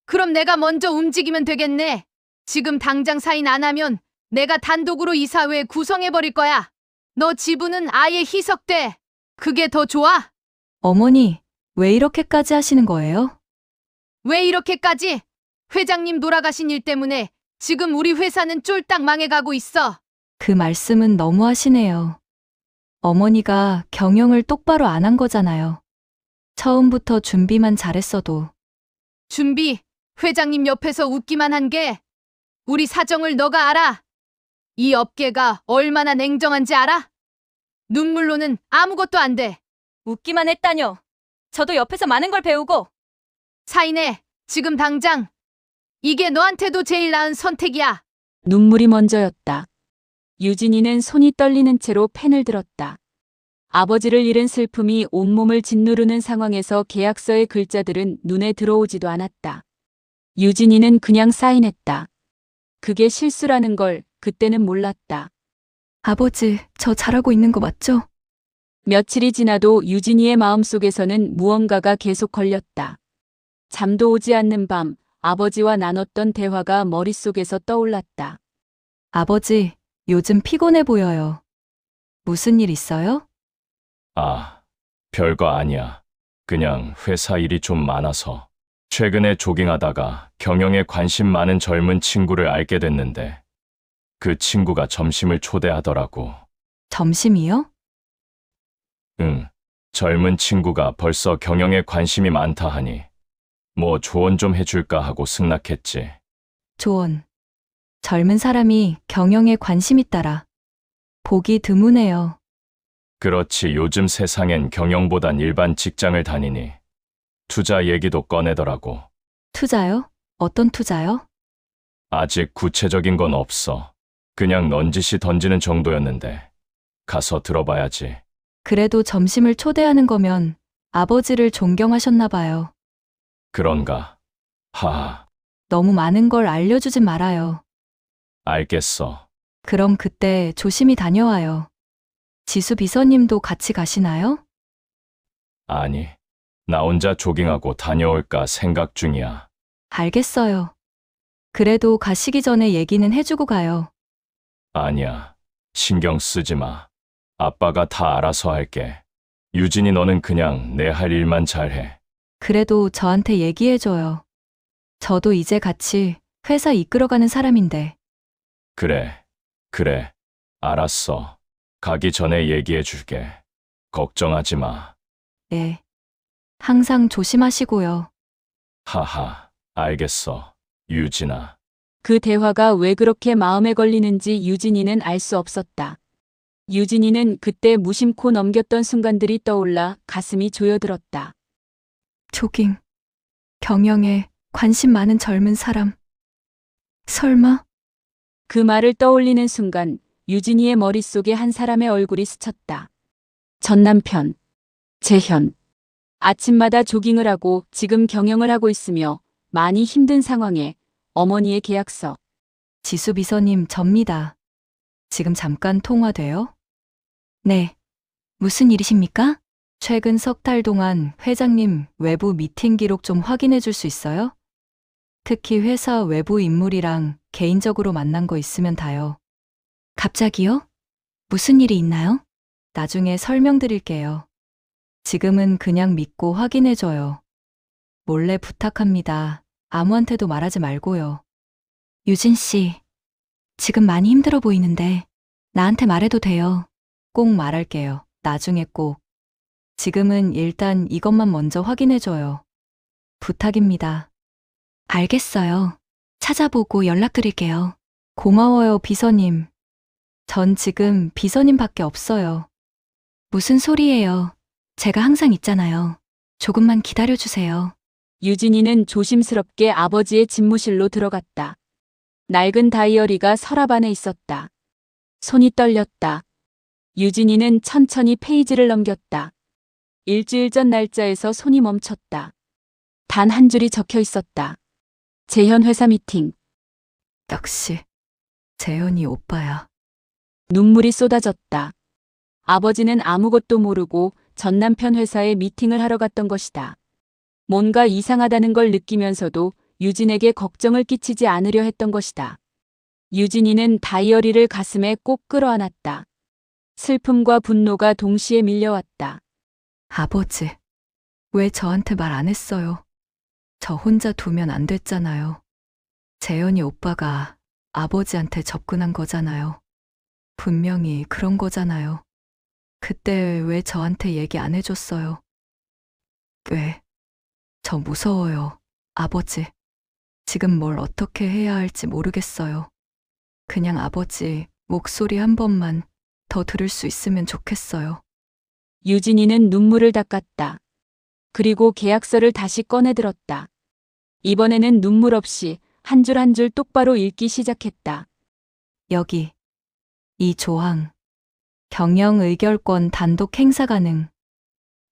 그럼 내가 먼저 움직이면 되겠네. 지금 당장 사인 안 하면 내가 단독으로 이사회 구성해버릴 거야. 너 지분은 아예 희석돼. 그게 더 좋아? 어머니, 왜 이렇게까지 하시는 거예요? 왜 이렇게까지? 회장님 돌아가신 일 때문에 지금 우리 회사는 쫄딱 망해가고 있어. 그 말씀은 너무 하시네요. 어머니가 경영을 똑바로 안 한 거잖아요. 처음부터 준비만 잘했어도. 준비, 회장님 옆에서 웃기만 한 게 우리 사정을 너가 알아. 이 업계가 얼마나 냉정한지 알아? 눈물로는 아무것도 안 돼. 웃기만 했다뇨. 저도 옆에서 많은 걸 배우고. 사인해, 지금 당장. 이게 너한테도 제일 나은 선택이야. 눈물이 먼저였다. 유진이는 손이 떨리는 채로 펜을 들었다. 아버지를 잃은 슬픔이 온몸을 짓누르는 상황에서 계약서의 글자들은 눈에 들어오지도 않았다. 유진이는 그냥 사인했다. 그게 실수라는 걸 그때는 몰랐다. 아버지, 저 잘하고 있는 거 맞죠? 며칠이 지나도 유진이의 마음속에서는 무언가가 계속 걸렸다. 잠도 오지 않는 밤, 아버지와 나눴던 대화가 머릿속에서 떠올랐다. 아버지, 요즘 피곤해 보여요. 무슨 일 있어요? 아, 별거 아니야. 그냥 회사 일이 좀 많아서. 최근에 조깅하다가 경영에 관심 많은 젊은 친구를 알게 됐는데 그 친구가 점심을 초대하더라고. 점심이요? 응, 젊은 친구가 벌써 경영에 관심이 많다 하니 뭐 조언 좀 해줄까 하고 승낙했지. 조언. 젊은 사람이 경영에 관심 있다라. 보기 드무네요. 그렇지, 요즘 세상엔 경영보단 일반 직장을 다니니 투자 얘기도 꺼내더라고. 투자요? 어떤 투자요? 아직 구체적인 건 없어. 그냥 넌지시 던지는 정도였는데 가서 들어봐야지. 그래도 점심을 초대하는 거면 아버지를 존경하셨나 봐요. 그런가? 하하, 너무 많은 걸 알려주진 말아요. 알겠어. 그럼 그때 조심히 다녀와요. 지수 비서님도 같이 가시나요? 아니, 나 혼자 조깅하고 다녀올까 생각 중이야. 알겠어요. 그래도 가시기 전에 얘기는 해주고 가요. 아니야, 신경 쓰지 마. 아빠가 다 알아서 할게. 유진이, 너는 그냥 내 할 일만 잘해. 그래도 저한테 얘기해줘요. 저도 이제 같이 회사 이끌어가는 사람인데. 그래, 그래. 알았어. 가기 전에 얘기해 줄게. 걱정하지 마. 예. 항상 조심하시고요. 하하, 알겠어. 유진아. 그 대화가 왜 그렇게 마음에 걸리는지 유진이는 알 수 없었다. 유진이는 그때 무심코 넘겼던 순간들이 떠올라 가슴이 조여들었다. 조깅. 경영에 관심 많은 젊은 사람. 설마? 그 말을 떠올리는 순간 유진이의 머릿속에 한 사람의 얼굴이 스쳤다. 전 남편, 재현. 아침마다 조깅을 하고 지금 경영을 하고 있으며 많이 힘든 상황에 어머니의 계약서. 지수 비서님, 접니다. 지금 잠깐 통화돼요? 네. 무슨 일이십니까? 최근 석 달 동안 회장님 외부 미팅 기록 좀 확인해 줄 수 있어요? 특히 회사 외부 인물이랑 개인적으로 만난 거 있으면 다요. 갑자기요? 무슨 일이 있나요? 나중에 설명드릴게요. 지금은 그냥 믿고 확인해 줘요. 몰래 부탁합니다. 아무한테도 말하지 말고요. 유진 씨, 지금 많이 힘들어 보이는데 나한테 말해도 돼요. 꼭 말할게요. 나중에 꼭. 지금은 일단 이것만 먼저 확인해 줘요. 부탁입니다. 알겠어요. 찾아보고 연락드릴게요. 고마워요, 비서님. 전 지금 비서님밖에 없어요. 무슨 소리예요? 제가 항상 있잖아요. 조금만 기다려주세요. 유진이는 조심스럽게 아버지의 집무실로 들어갔다. 낡은 다이어리가 서랍 안에 있었다. 손이 떨렸다. 유진이는 천천히 페이지를 넘겼다. 일주일 전 날짜에서 손이 멈췄다. 단 한 줄이 적혀 있었다. 재현 회사 미팅. 역시 재현이 오빠야. 눈물이 쏟아졌다. 아버지는 아무것도 모르고 전 남편 회사에 미팅을 하러 갔던 것이다. 뭔가 이상하다는 걸 느끼면서도 유진에게 걱정을 끼치지 않으려 했던 것이다. 유진이는 다이어리를 가슴에 꼭 끌어안았다. 슬픔과 분노가 동시에 밀려왔다. 아버지, 왜 저한테 말 안 했어요? 저 혼자 두면 안 됐잖아요. 재현이 오빠가 아버지한테 접근한 거잖아요. 분명히 그런 거잖아요. 그때 왜 저한테 얘기 안 해줬어요? 왜? 저 무서워요, 아버지. 지금 뭘 어떻게 해야 할지 모르겠어요. 그냥 아버지 목소리 한 번만 더 들을 수 있으면 좋겠어요. 유진이는 눈물을 닦았다. 그리고 계약서를 다시 꺼내들었다. 이번에는 눈물 없이 한 줄 한 줄 똑바로 읽기 시작했다. 여기. 이 조항. 경영 의결권 단독 행사 가능.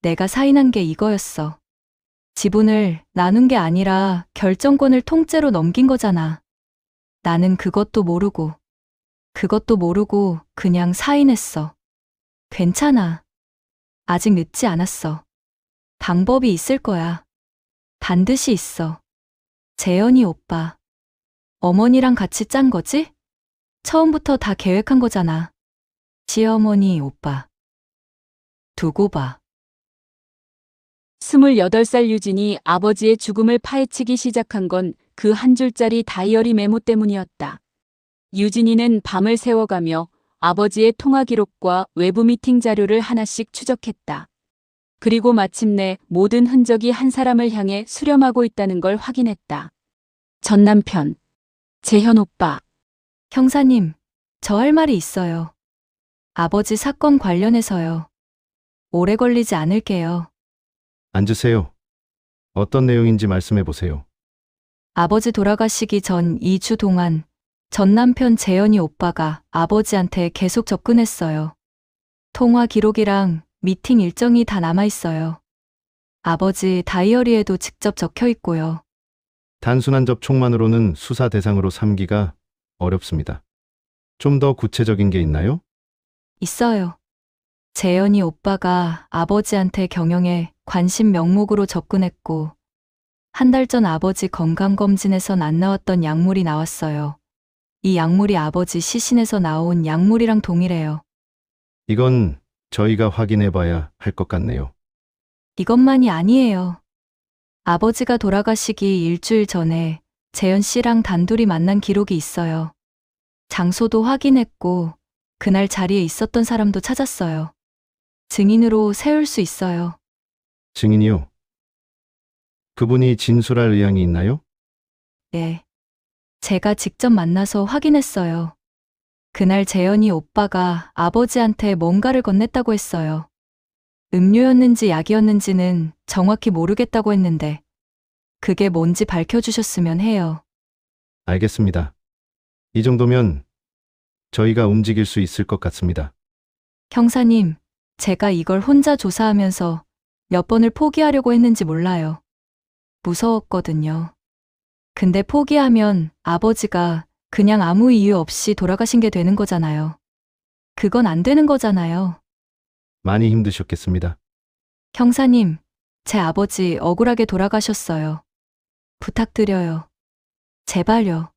내가 사인한 게 이거였어. 지분을 나눈 게 아니라 결정권을 통째로 넘긴 거잖아. 나는 그것도 모르고 그냥 사인했어. 괜찮아. 아직 늦지 않았어. 방법이 있을 거야. 반드시 있어. 재현이 오빠. 어머니랑 같이 짠 거지? 처음부터 다 계획한 거잖아. 시어머니 오빠. 두고 봐. 28살 유진이 아버지의 죽음을 파헤치기 시작한 건 그 한 줄짜리 다이어리 메모 때문이었다. 유진이는 밤을 새워가며 아버지의 통화 기록과 외부 미팅 자료를 하나씩 추적했다. 그리고 마침내 모든 흔적이 한 사람을 향해 수렴하고 있다는 걸 확인했다. 전 남편, 재현 오빠. 형사님, 저 할 말이 있어요. 아버지 사건 관련해서요. 오래 걸리지 않을게요. 앉으세요. 어떤 내용인지 말씀해 보세요. 아버지 돌아가시기 전 2주 동안 전 남편 재현이 오빠가 아버지한테 계속 접근했어요. 통화 기록이랑 미팅 일정이 다 남아 있어요. 아버지 다이어리에도 직접 적혀 있고요. 단순한 접촉만으로는 수사 대상으로 삼기가 어렵습니다. 좀 더 구체적인 게 있나요? 있어요. 재현이 오빠가 아버지한테 경영에 관심 명목으로 접근했고, 한 달 전 아버지 건강검진에선 안 나왔던 약물이 나왔어요. 이 약물이 아버지 시신에서 나온 약물이랑 동일해요. 이건 저희가 확인해 봐야 할 것 같네요. 이것만이 아니에요. 아버지가 돌아가시기 일주일 전에 재현 씨랑 단둘이 만난 기록이 있어요. 장소도 확인했고, 그날 자리에 있었던 사람도 찾았어요. 증인으로 세울 수 있어요. 증인이요? 그분이 진술할 의향이 있나요? 네. 제가 직접 만나서 확인했어요. 그날 재현이 오빠가 아버지한테 뭔가를 건넸다고 했어요. 음료였는지 약이었는지는 정확히 모르겠다고 했는데, 그게 뭔지 밝혀주셨으면 해요. 알겠습니다. 이 정도면 저희가 움직일 수 있을 것 같습니다. 형사님, 제가 이걸 혼자 조사하면서 몇 번을 포기하려고 했는지 몰라요. 무서웠거든요. 근데 포기하면 아버지가 그냥 아무 이유 없이 돌아가신 게 되는 거잖아요. 그건 안 되는 거잖아요. 많이 힘드셨겠습니다. 형사님, 제 아버지 억울하게 돌아가셨어요. 부탁드려요. 제발요.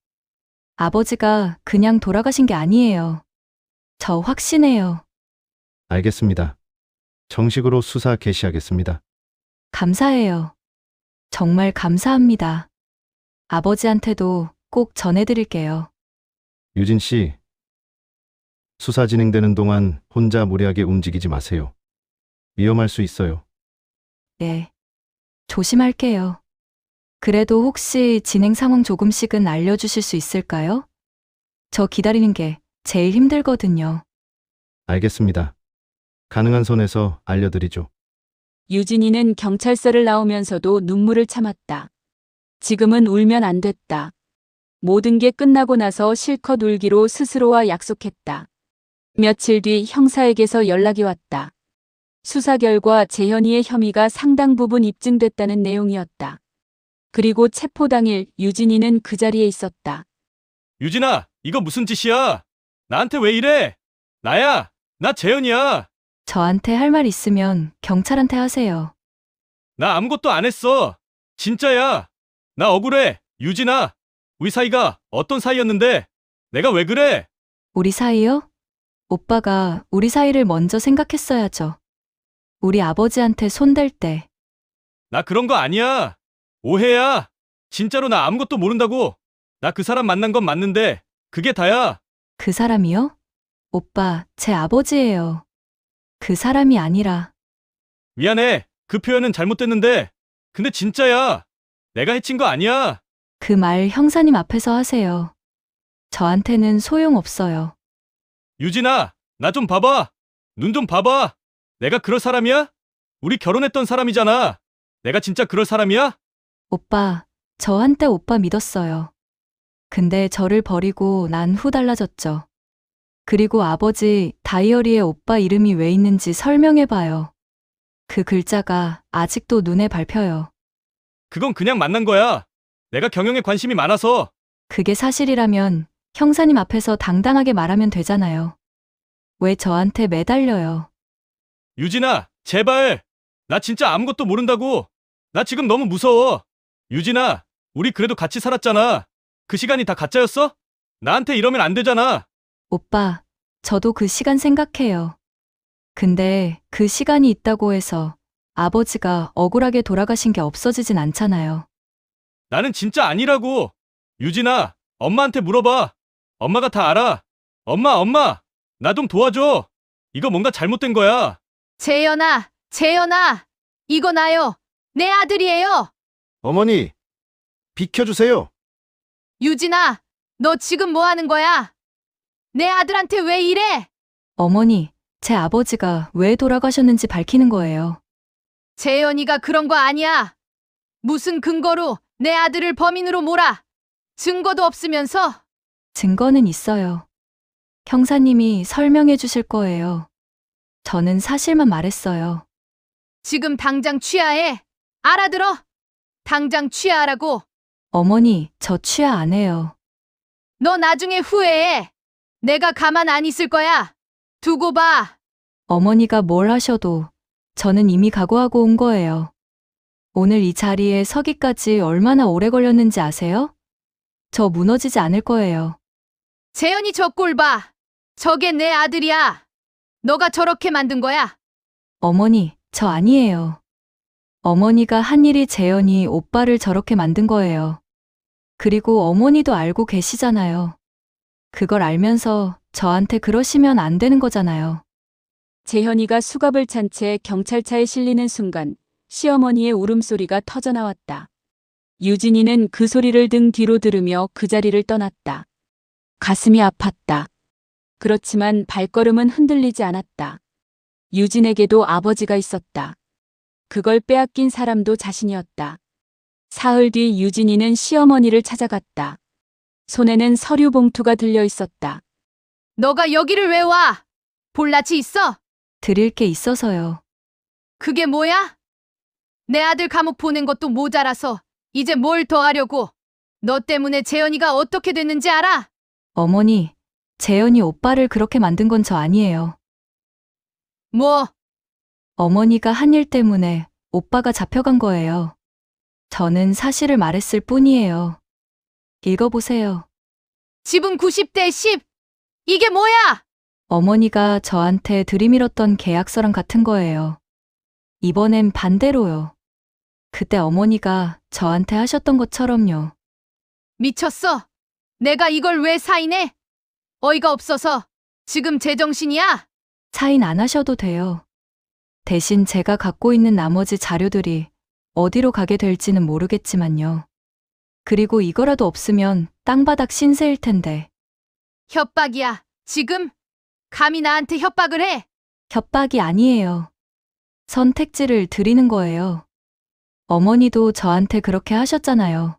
아버지가 그냥 돌아가신 게 아니에요. 저 확신해요. 알겠습니다. 정식으로 수사 개시하겠습니다. 감사해요. 정말 감사합니다. 아버지한테도 꼭 전해드릴게요. 유진 씨, 수사 진행되는 동안 혼자 무리하게 움직이지 마세요. 위험할 수 있어요. 네. 조심할게요. 그래도 혹시 진행 상황 조금씩은 알려주실 수 있을까요? 저 기다리는 게 제일 힘들거든요. 알겠습니다. 가능한 선에서 알려드리죠. 유진이는 경찰서를 나오면서도 눈물을 참았다. 지금은 울면 안 됐다. 모든 게 끝나고 나서 실컷 울기로 스스로와 약속했다. 며칠 뒤 형사에게서 연락이 왔다. 수사 결과 재현이의 혐의가 상당 부분 입증됐다는 내용이었다. 그리고 체포 당일 유진이는 그 자리에 있었다. 유진아, 이거 무슨 짓이야? 나한테 왜 이래? 나야, 나 재현이야. 저한테 할 말 있으면 경찰한테 하세요. 나 아무것도 안 했어. 진짜야. 나 억울해. 유진아, 우리 사이가 어떤 사이였는데 내가 왜 그래? 우리 사이요? 오빠가 우리 사이를 먼저 생각했어야죠. 우리 아버지한테 손댈 때. 나 그런 거 아니야. 오해야. 진짜로 나 아무것도 모른다고. 나 그 사람 만난 건 맞는데 그게 다야. 그 사람이요? 오빠, 제 아버지예요. 그 사람이 아니라. 미안해. 그 표현은 잘못됐는데. 근데 진짜야. 내가 해친 거 아니야. 그 말 형사님 앞에서 하세요. 저한테는 소용없어요. 유진아, 나 좀 봐봐. 눈 좀 봐봐. 내가 그럴 사람이야? 우리 결혼했던 사람이잖아. 내가 진짜 그럴 사람이야? 오빠, 저 한때 오빠 믿었어요. 근데 저를 버리고 난 후 달라졌죠. 그리고 아버지 다이어리에 오빠 이름이 왜 있는지 설명해봐요. 그 글자가 아직도 눈에 밟혀요. 그건 그냥 만난 거야. 내가 경영에 관심이 많아서. 그게 사실이라면 형사님 앞에서 당당하게 말하면 되잖아요. 왜 저한테 매달려요? 유진아, 제발. 나 진짜 아무것도 모른다고. 나 지금 너무 무서워. 유진아, 우리 그래도 같이 살았잖아. 그 시간이 다 가짜였어? 나한테 이러면 안 되잖아. 오빠, 저도 그 시간 생각해요. 근데 그 시간이 있다고 해서 아버지가 억울하게 돌아가신 게 없어지진 않잖아요. 나는 진짜 아니라고. 유진아, 엄마한테 물어봐. 엄마가 다 알아. 엄마, 나 좀 도와줘. 이거 뭔가 잘못된 거야. 재현아, 이거 나요. 내 아들이에요. 어머니, 비켜주세요. 유진아, 너 지금 뭐 하는 거야? 내 아들한테 왜 이래? 어머니, 제 아버지가 왜 돌아가셨는지 밝히는 거예요. 재현이가 그런 거 아니야. 무슨 근거로 내 아들을 범인으로 몰아? 증거도 없으면서. 증거는 있어요. 형사님이 설명해 주실 거예요. 저는 사실만 말했어요. 지금 당장 취하해. 알아들어? 당장 취하라고. 어머니, 저 취하 안 해요. 너 나중에 후회해. 내가 가만 안 있을 거야. 두고 봐. 어머니가 뭘 하셔도 저는 이미 각오하고 온 거예요. 오늘 이 자리에 서기까지 얼마나 오래 걸렸는지 아세요? 저 무너지지 않을 거예요. 재현이 저 꼴 봐. 저게 내 아들이야. 너가 저렇게 만든 거야. 어머니, 저 아니에요. 어머니가 한 일이 재현이 오빠를 저렇게 만든 거예요. 그리고 어머니도 알고 계시잖아요. 그걸 알면서 저한테 그러시면 안 되는 거잖아요. 재현이가 수갑을 찬 채 경찰차에 실리는 순간 시어머니의 울음소리가 터져나왔다. 유진이는 그 소리를 등 뒤로 들으며 그 자리를 떠났다. 가슴이 아팠다. 그렇지만 발걸음은 흔들리지 않았다. 유진에게도 아버지가 있었다. 그걸 빼앗긴 사람도 자신이었다. 사흘 뒤 유진이는 시어머니를 찾아갔다. 손에는 서류 봉투가 들려 있었다. 너가 여기를 왜 와? 볼낯이 있어? 드릴 게 있어서요. 그게 뭐야? 내 아들 감옥 보낸 것도 모자라서 이제 뭘 더 하려고? 너 때문에 재현이가 어떻게 됐는지 알아? 어머니, 재현이 오빠를 그렇게 만든 건 저 아니에요. 뭐? 어머니가 한 일 때문에 오빠가 잡혀간 거예요. 저는 사실을 말했을 뿐이에요. 읽어보세요. 지분 90대 10. 이게 뭐야? 어머니가 저한테 들이밀었던 계약서랑 같은 거예요. 이번엔 반대로요. 그때 어머니가 저한테 하셨던 것처럼요. 미쳤어. 내가 이걸 왜 사인해? 어이가 없어서 지금 제정신이야? 사인 안 하셔도 돼요. 대신 제가 갖고 있는 나머지 자료들이 어디로 가게 될지는 모르겠지만요. 그리고 이거라도 없으면 땅바닥 신세일 텐데. 협박이야. 지금? 감히 나한테 협박을 해? 협박이 아니에요. 선택지를 드리는 거예요. 어머니도 저한테 그렇게 하셨잖아요.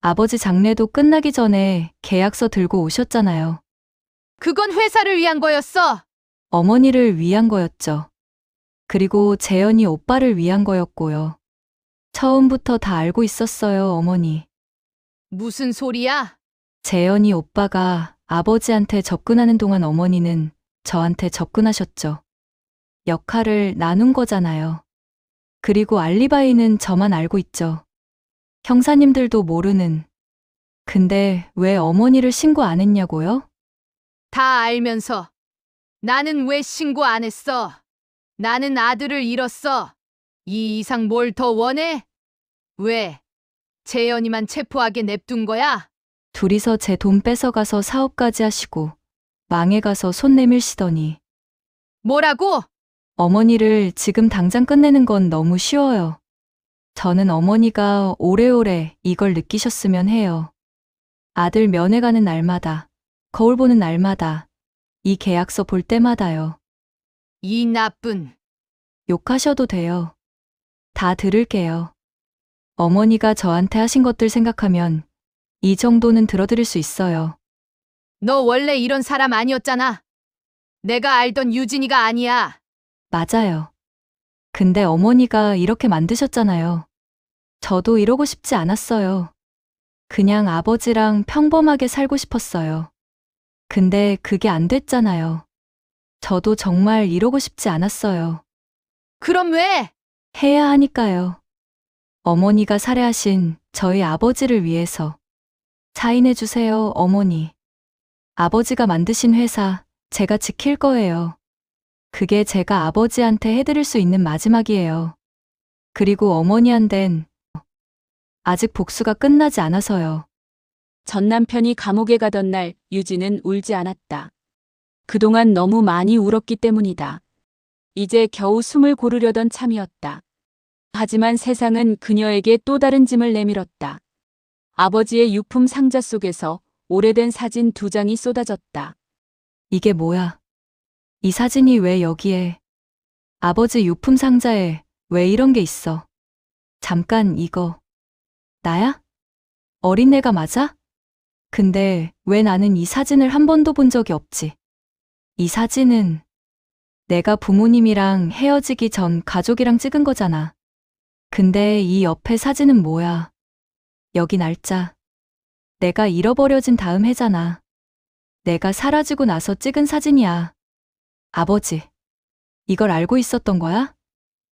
아버지 장례도 끝나기 전에 계약서 들고 오셨잖아요. 그건 회사를 위한 거였어. 어머니를 위한 거였죠. 그리고 재현이 오빠를 위한 거였고요. 처음부터 다 알고 있었어요, 어머니. 무슨 소리야? 재현이 오빠가 아버지한테 접근하는 동안 어머니는 저한테 접근하셨죠. 역할을 나눈 거잖아요. 그리고 알리바이는 저만 알고 있죠. 형사님들도 모르는. 근데 왜 어머니를 신고 안 했냐고요? 다 알면서. 나는 왜 신고 안 했어? 나는 아들을 잃었어. 이 이상 뭘 더 원해? 왜? 재현이만 체포하게 냅둔 거야? 둘이서 제 돈 뺏어가서 사업까지 하시고 망해가서 손 내밀시더니 뭐라고? 어머니를 지금 당장 끝내는 건 너무 쉬워요. 저는 어머니가 오래오래 이걸 느끼셨으면 해요. 아들 면회 가는 날마다, 거울 보는 날마다, 이 계약서 볼 때마다요. 이 나쁜. 욕하셔도 돼요. 다 들을게요. 어머니가 저한테 하신 것들 생각하면 이 정도는 들어드릴 수 있어요. 너 원래 이런 사람 아니었잖아. 내가 알던 유진이가 아니야. 맞아요. 근데 어머니가 이렇게 만드셨잖아요. 저도 이러고 싶지 않았어요. 그냥 아버지랑 평범하게 살고 싶었어요. 근데 그게 안 됐잖아요. 저도 정말 이러고 싶지 않았어요. 그럼 왜? 해야 하니까요. 어머니가 살해하신 저희 아버지를 위해서. 사인해주세요, 어머니. 아버지가 만드신 회사 제가 지킬 거예요. 그게 제가 아버지한테 해드릴 수 있는 마지막이에요. 그리고 어머니한텐 아직 복수가 끝나지 않아서요. 전 남편이 감옥에 가던 날 유진은 울지 않았다. 그동안 너무 많이 울었기 때문이다. 이제 겨우 숨을 고르려던 참이었다. 하지만 세상은 그녀에게 또 다른 짐을 내밀었다. 아버지의 유품 상자 속에서 오래된 사진 2장이 쏟아졌다. 이게 뭐야? 이 사진이 왜 여기에? 아버지 유품 상자에 왜 이런 게 있어? 잠깐 이거. 나야? 어린애가 맞아? 근데 왜 나는 이 사진을 한 번도 본 적이 없지? 이 사진은 내가 부모님이랑 헤어지기 전 가족이랑 찍은 거잖아. 근데 이 옆에 사진은 뭐야? 여기 날짜. 내가 잃어버려진 다음 해잖아. 내가 사라지고 나서 찍은 사진이야. 아버지, 이걸 알고 있었던 거야?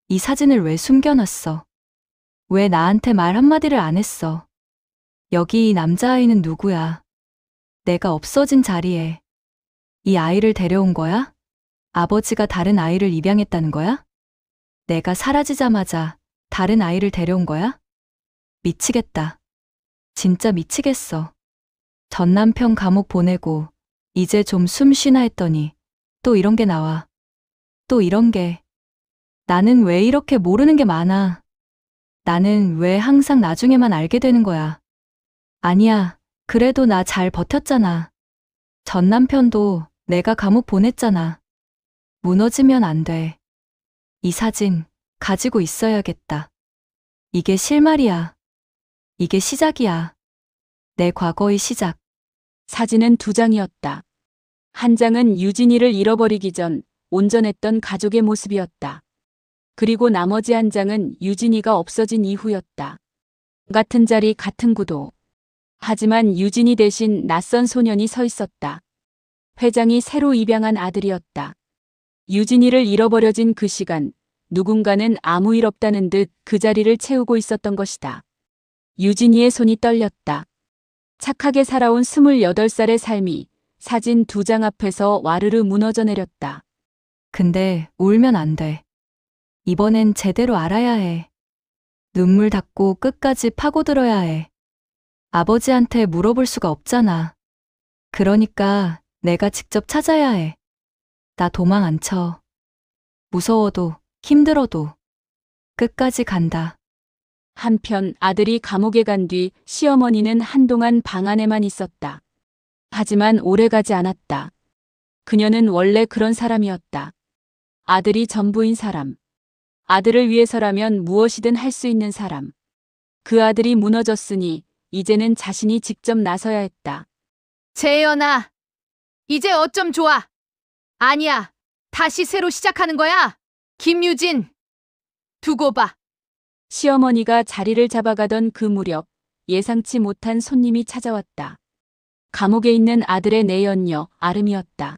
이 사진을 왜 숨겨놨어? 왜 나한테 말 한마디를 안 했어? 여기 이 남자아이는 누구야? 내가 없어진 자리에 이 아이를 데려온 거야? 아버지가 다른 아이를 입양했다는 거야? 내가 사라지자마자 다른 아이를 데려온 거야? 미치겠다. 진짜 미치겠어. 전 남편 감옥 보내고 이제 좀 숨 쉬나 했더니 또 이런 게 나와. 또 이런 게. 나는 왜 이렇게 모르는 게 많아? 나는 왜 항상 나중에만 알게 되는 거야? 아니야, 그래도 나 잘 버텼잖아. 전 남편도 내가 감옥 보냈잖아. 무너지면 안 돼. 이 사진 가지고 있어야겠다. 이게 실말이야. 이게 시작이야. 내 과거의 시작. 사진은 2장이었다. 한 장은 유진이를 잃어버리기 전 온전했던 가족의 모습이었다. 그리고 나머지 한 장은 유진이가 없어진 이후였다. 같은 자리 같은 구도. 하지만 유진이 대신 낯선 소년이 서 있었다. 회장이 새로 입양한 아들이었다. 유진이를 잃어버려진 그 시간, 누군가는 아무 일 없다는 듯 그 자리를 채우고 있었던 것이다. 유진이의 손이 떨렸다. 착하게 살아온 28살의 삶이 사진 2장 앞에서 와르르 무너져 내렸다. 근데 울면 안 돼. 이번엔 제대로 알아야 해. 눈물 닦고 끝까지 파고들어야 해. 아버지한테 물어볼 수가 없잖아. 그러니까 내가 직접 찾아야 해. 나 도망 안 쳐. 무서워도 힘들어도 끝까지 간다. 한편 아들이 감옥에 간 뒤 시어머니는 한동안 방 안에만 있었다. 하지만 오래가지 않았다. 그녀는 원래 그런 사람이었다. 아들이 전부인 사람. 아들을 위해서라면 무엇이든 할 수 있는 사람. 그 아들이 무너졌으니 이제는 자신이 직접 나서야 했다. 재현아, 이제 어쩜 좋아. 아니야, 다시 새로 시작하는 거야. 김유진, 두고 봐. 시어머니가 자리를 잡아가던 그 무렵 예상치 못한 손님이 찾아왔다. 감옥에 있는 아들의 내연녀 아름이었다.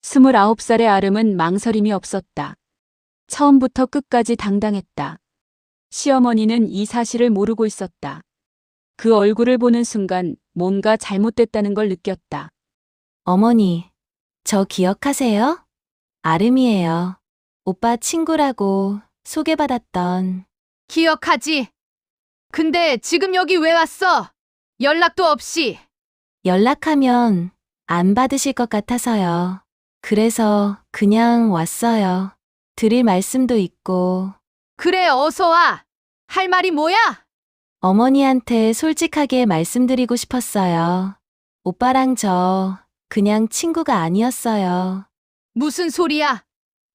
29살의 아름은 망설임이 없었다. 처음부터 끝까지 당당했다. 시어머니는 이 사실을 모르고 있었다. 그 얼굴을 보는 순간 뭔가 잘못됐다는 걸 느꼈다. 어머니, 저 기억하세요? 아름이에요. 오빠 친구라고 소개받았던. 기억하지? 근데 지금 여기 왜 왔어? 연락도 없이. 연락하면 안 받으실 것 같아서요. 그래서 그냥 왔어요. 드릴 말씀도 있고. 그래, 어서 와. 할 말이 뭐야? 어머니한테 솔직하게 말씀드리고 싶었어요. 오빠랑 저 그냥 친구가 아니었어요. 무슨 소리야?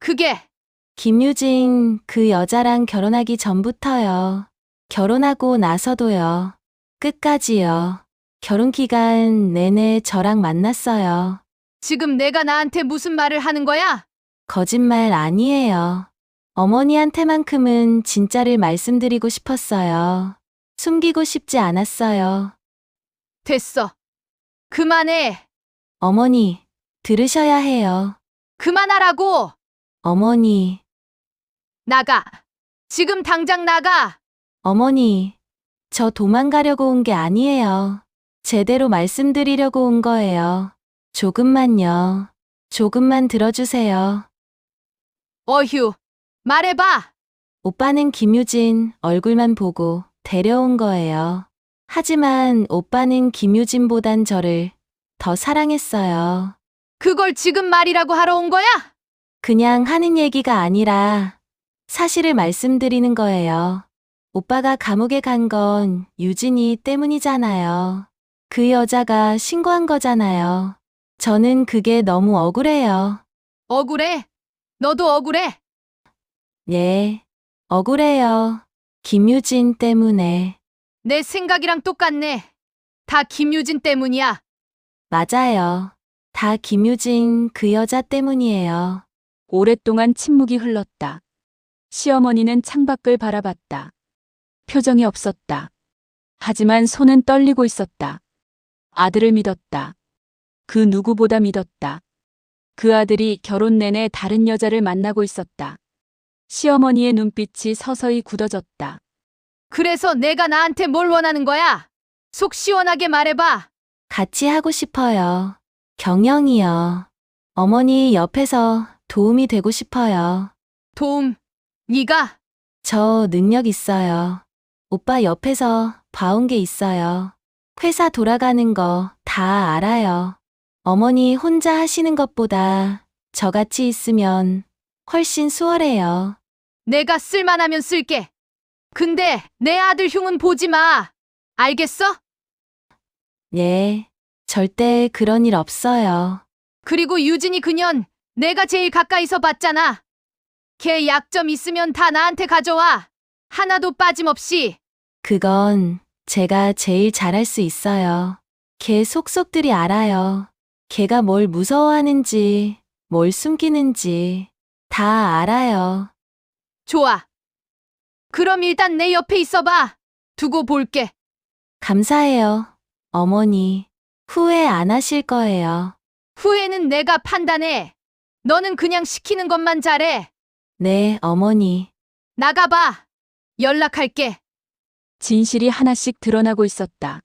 그게. 김유진 그 여자랑 결혼하기 전부터요. 결혼하고 나서도요. 끝까지요. 결혼 기간 내내 저랑 만났어요. 지금 내가 나한테 무슨 말을 하는 거야? 거짓말 아니에요. 어머니한테만큼은 진짜를 말씀드리고 싶었어요. 숨기고 싶지 않았어요. 됐어. 그만해. 어머니, 들으셔야 해요. 그만하라고. 어머니, 나가. 지금 당장 나가. 어머니, 저 도망가려고 온 게 아니에요. 제대로 말씀드리려고 온 거예요. 조금만요. 조금만 들어주세요. 어휴. 말해봐. 오빠는 김유진 얼굴만 보고 데려온 거예요. 하지만 오빠는 김유진보단 저를 더 사랑했어요. 그걸 지금 말이라고 하러 온 거야? 그냥 하는 얘기가 아니라 사실을 말씀드리는 거예요. 오빠가 감옥에 간 건 유진이 때문이잖아요. 그 여자가 신고한 거잖아요. 저는 그게 너무 억울해요. 억울해. 너도 억울해. 예, 억울해요. 김유진 때문에. 내 생각이랑 똑같네. 다 김유진 때문이야. 맞아요. 다 김유진 그 여자 때문이에요. 오랫동안 침묵이 흘렀다. 시어머니는 창밖을 바라봤다. 표정이 없었다. 하지만 손은 떨리고 있었다. 아들을 믿었다. 그 누구보다 믿었다. 그 아들이 결혼 내내 다른 여자를 만나고 있었다. 시어머니의 눈빛이 서서히 굳어졌다. 그래서 내가 나한테 뭘 원하는 거야? 속 시원하게 말해봐. 같이 하고 싶어요. 경영이요. 어머니 옆에서 도움이 되고 싶어요. 도움. 네가? 저 능력 있어요. 오빠 옆에서 봐온 게 있어요. 회사 돌아가는 거 다 알아요. 어머니 혼자 하시는 것보다 저같이 있으면 훨씬 수월해요. 내가 쓸만하면 쓸게. 근데 내 아들 흉은 보지 마. 알겠어? 예, 절대 그런 일 없어요. 그리고 유진이 그년 내가 제일 가까이서 봤잖아. 걔 약점 있으면 다 나한테 가져와. 하나도 빠짐없이. 그건 제가 제일 잘할 수 있어요. 걔 속속들이 알아요. 걔가 뭘 무서워하는지, 뭘 숨기는지 다 알아요. 좋아. 그럼 일단 내 옆에 있어봐. 두고 볼게. 감사해요, 어머니. 후회 안 하실 거예요. 후회는 내가 판단해. 너는 그냥 시키는 것만 잘해. 네, 어머니. 나가봐. 연락할게. 진실이 하나씩 드러나고 있었다.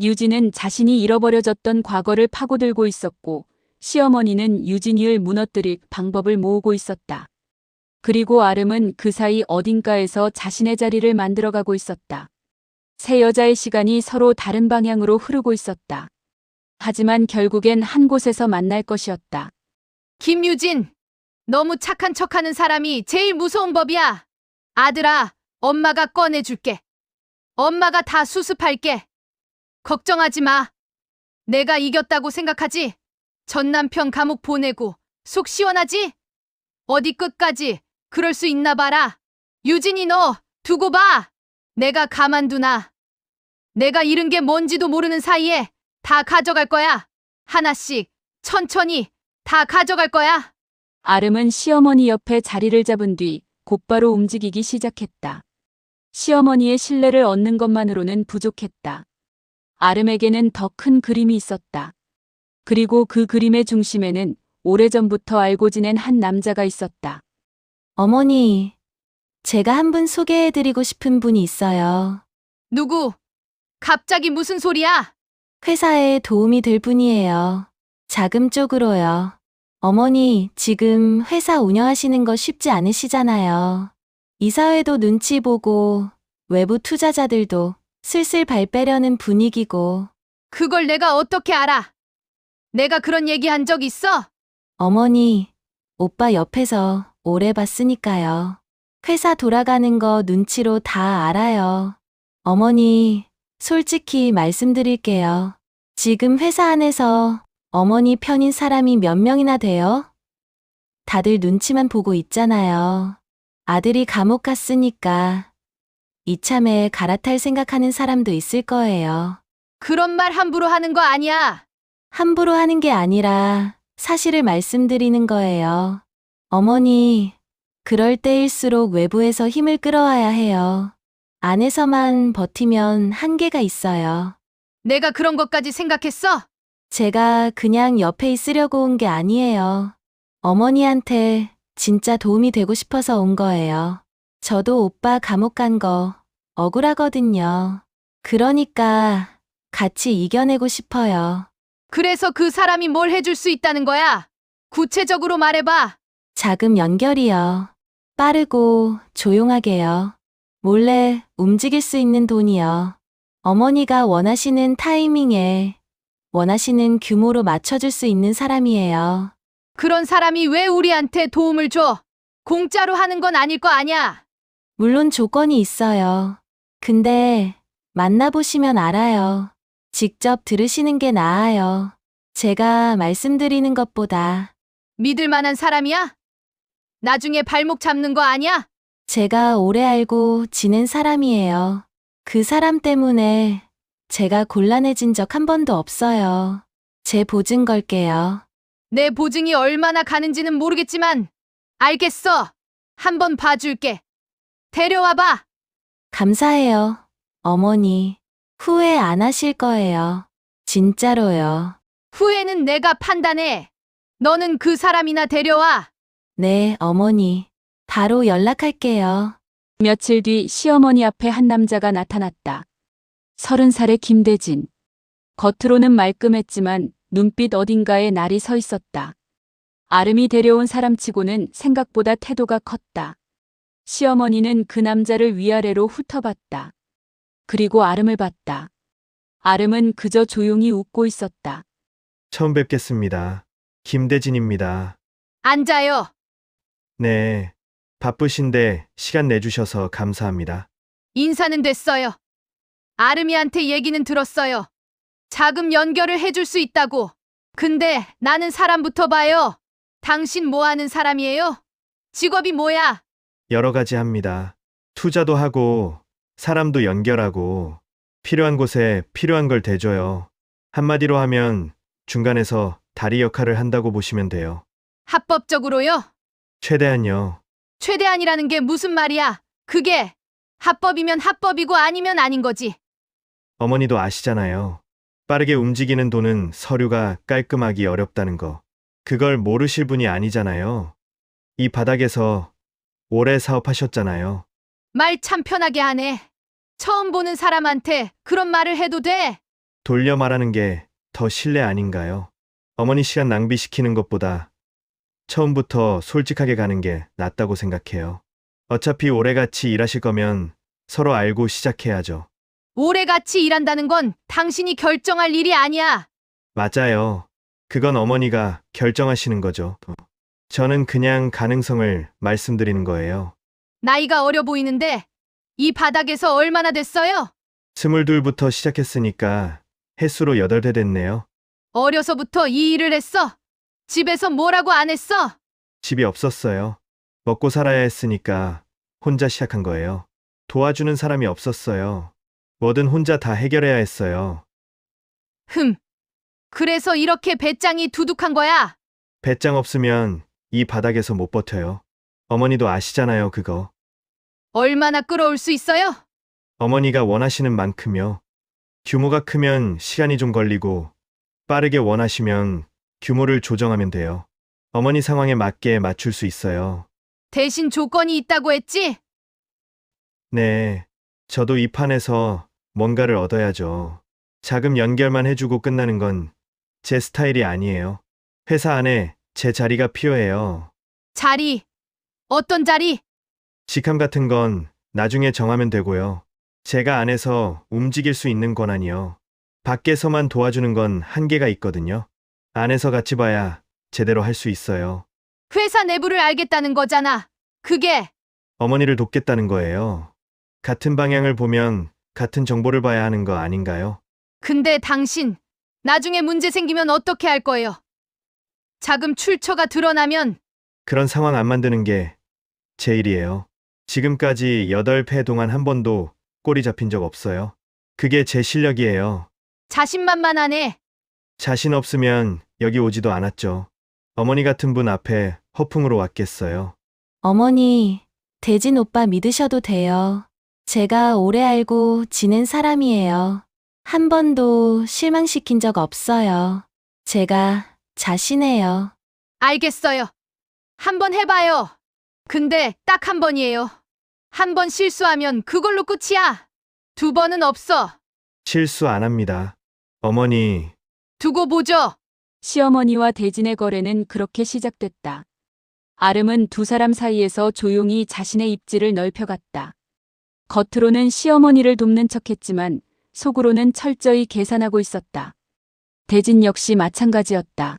유진은 자신이 잃어버려졌던 과거를 파고들고 있었고, 시어머니는 유진이를 무너뜨릴 방법을 모으고 있었다. 그리고 아름은 그 사이 어딘가에서 자신의 자리를 만들어가고 있었다. 세 여자의 시간이 서로 다른 방향으로 흐르고 있었다. 하지만 결국엔 한 곳에서 만날 것이었다. 김유진. 너무 착한 척하는 사람이 제일 무서운 법이야. 아들아, 엄마가 꺼내줄게. 엄마가 다 수습할게. 걱정하지 마. 내가 이겼다고 생각하지? 전 남편 감옥 보내고 속 시원하지? 어디 끝까지 그럴 수 있나 봐라. 유진이 너 두고 봐. 내가 가만두나. 내가 잃은 게 뭔지도 모르는 사이에 다 가져갈 거야. 하나씩 천천히 다 가져갈 거야. 아름은 시어머니 옆에 자리를 잡은 뒤 곧바로 움직이기 시작했다. 시어머니의 신뢰를 얻는 것만으로는 부족했다. 아름에게는 더 큰 그림이 있었다. 그리고 그 그림의 중심에는 오래전부터 알고 지낸 한 남자가 있었다. 어머니, 제가 한 분 소개해드리고 싶은 분이 있어요. 누구? 갑자기 무슨 소리야? 회사에 도움이 될 분이에요. 자금 쪽으로요. 어머니, 지금 회사 운영하시는 거 쉽지 않으시잖아요. 이사회도 눈치 보고 외부 투자자들도 슬슬 발 빼려는 분위기고. 그걸 내가 어떻게 알아? 내가 그런 얘기 한 적 있어? 어머니, 오빠 옆에서 오래 봤으니까요. 회사 돌아가는 거 눈치로 다 알아요. 어머니, 솔직히 말씀드릴게요. 지금 회사 안에서 어머니 편인 사람이 몇 명이나 돼요? 다들 눈치만 보고 있잖아요. 아들이 감옥 갔으니까 이참에 갈아탈 생각하는 사람도 있을 거예요. 그런 말 함부로 하는 거 아니야. 함부로 하는 게 아니라 사실을 말씀드리는 거예요. 어머니, 그럴 때일수록 외부에서 힘을 끌어와야 해요. 안에서만 버티면 한계가 있어요. 내가 그런 것까지 생각했어? 제가 그냥 옆에 있으려고 온 게 아니에요. 어머니한테 진짜 도움이 되고 싶어서 온 거예요. 저도 오빠 감옥 간 거 억울하거든요. 그러니까 같이 이겨내고 싶어요. 그래서 그 사람이 뭘 해줄 수 있다는 거야? 구체적으로 말해봐. 자금 연결이요. 빠르고 조용하게요. 몰래 움직일 수 있는 돈이요. 어머니가 원하시는 타이밍에 원하시는 규모로 맞춰줄 수 있는 사람이에요. 그런 사람이 왜 우리한테 도움을 줘? 공짜로 하는 건 아닐 거 아냐? 물론 조건이 있어요. 근데 만나보시면 알아요. 직접 들으시는 게 나아요. 제가 말씀드리는 것보다. 믿을 만한 사람이야? 나중에 발목 잡는 거 아니야? 제가 오래 알고 지낸 사람이에요. 그 사람 때문에 제가 곤란해진 적 한 번도 없어요. 제 보증 걸게요. 내 보증이 얼마나 가는지는 모르겠지만 알겠어. 한번 봐줄게. 데려와봐. 감사해요. 어머니, 후회 안 하실 거예요. 진짜로요. 후회는 내가 판단해. 너는 그 사람이나 데려와. 네, 어머니. 바로 연락할게요. 며칠 뒤 시어머니 앞에 한 남자가 나타났다. 30살의 김대진. 겉으로는 말끔했지만 눈빛 어딘가에 날이 서 있었다. 아름이 데려온 사람치고는 생각보다 태도가 컸다. 시어머니는 그 남자를 위아래로 훑어봤다. 그리고 아름을 봤다. 아름은 그저 조용히 웃고 있었다. 처음 뵙겠습니다. 김대진입니다. 앉아요. 네. 바쁘신데 시간 내주셔서 감사합니다. 인사는 됐어요. 아름이한테 얘기는 들었어요. 자금 연결을 해줄 수 있다고. 근데 나는 사람부터 봐요. 당신 뭐 하는 사람이에요? 직업이 뭐야? 여러 가지 합니다. 투자도 하고, 사람도 연결하고, 필요한 곳에 필요한 걸 대줘요. 한마디로 하면 중간에서 다리 역할을 한다고 보시면 돼요. 합법적으로요? 최대한요. 최대한이라는 게 무슨 말이야? 그게 합법이면 합법이고 아니면 아닌 거지. 어머니도 아시잖아요. 빠르게 움직이는 돈은 서류가 깔끔하기 어렵다는 거. 그걸 모르실 분이 아니잖아요. 이 바닥에서 오래 사업하셨잖아요. 말 참 편하게 하네. 처음 보는 사람한테 그런 말을 해도 돼? 돌려 말하는 게 더 신뢰 아닌가요? 어머니 시간 낭비시키는 것보다 처음부터 솔직하게 가는 게 낫다고 생각해요. 어차피 오래 같이 일하실 거면 서로 알고 시작해야죠. 오래 같이 일한다는 건 당신이 결정할 일이 아니야. 맞아요. 그건 어머니가 결정하시는 거죠. 저는 그냥 가능성을 말씀드리는 거예요. 나이가 어려 보이는데 이 바닥에서 얼마나 됐어요? 22부터 시작했으니까 횟수로 8대 됐네요. 어려서부터 이 일을 했어? 집에서 뭐라고 안 했어? 집이 없었어요. 먹고 살아야 했으니까 혼자 시작한 거예요. 도와주는 사람이 없었어요. 뭐든 혼자 다 해결해야 했어요. 그래서 이렇게 배짱이 두둑한 거야? 배짱 없으면 이 바닥에서 못 버텨요. 어머니도 아시잖아요, 그거. 얼마나 끌어올 수 있어요? 어머니가 원하시는 만큼요. 규모가 크면 시간이 좀 걸리고 빠르게 원하시면 규모를 조정하면 돼요. 어머니 상황에 맞게 맞출 수 있어요. 대신 조건이 있다고 했지? 네, 저도 이 판에서 뭔가를 얻어야죠. 자금 연결만 해주고 끝나는 건 제 스타일이 아니에요. 회사 안에 제 자리가 필요해요. 자리. 어떤 자리? 직함 같은 건 나중에 정하면 되고요. 제가 안에서 움직일 수 있는 권한이요. 밖에서만 도와주는 건 한계가 있거든요. 안에서 같이 봐야 제대로 할 수 있어요. 회사 내부를 알겠다는 거잖아. 그게 어머니를 돕겠다는 거예요. 같은 방향을 보면 같은 정보를 봐야 하는 거 아닌가요? 근데 당신 나중에 문제 생기면 어떻게 할 거예요? 자금 출처가 드러나면 그런 상황 안 만드는 게 제 일이에요. 지금까지 8패 동안 한 번도 꼬리 잡힌 적 없어요. 그게 제 실력이에요. 자신만만하네. 자신 없으면 여기 오지도 않았죠. 어머니 같은 분 앞에 허풍으로 왔겠어요. 어머니, 대진 오빠 믿으셔도 돼요. 제가 오래 알고 지낸 사람이에요. 한 번도 실망시킨 적 없어요. 제가 자신해요. 알겠어요. 한번 해봐요. 근데 딱 한 번이에요. 한 번 실수하면 그걸로 끝이야. 두 번은 없어. 실수 안 합니다. 어머니, 두고 보죠. 시어머니와 대진의 거래는 그렇게 시작됐다. 아름은 두 사람 사이에서 조용히 자신의 입지를 넓혀갔다. 겉으로는 시어머니를 돕는 척했지만 속으로는 철저히 계산하고 있었다. 대진 역시 마찬가지였다.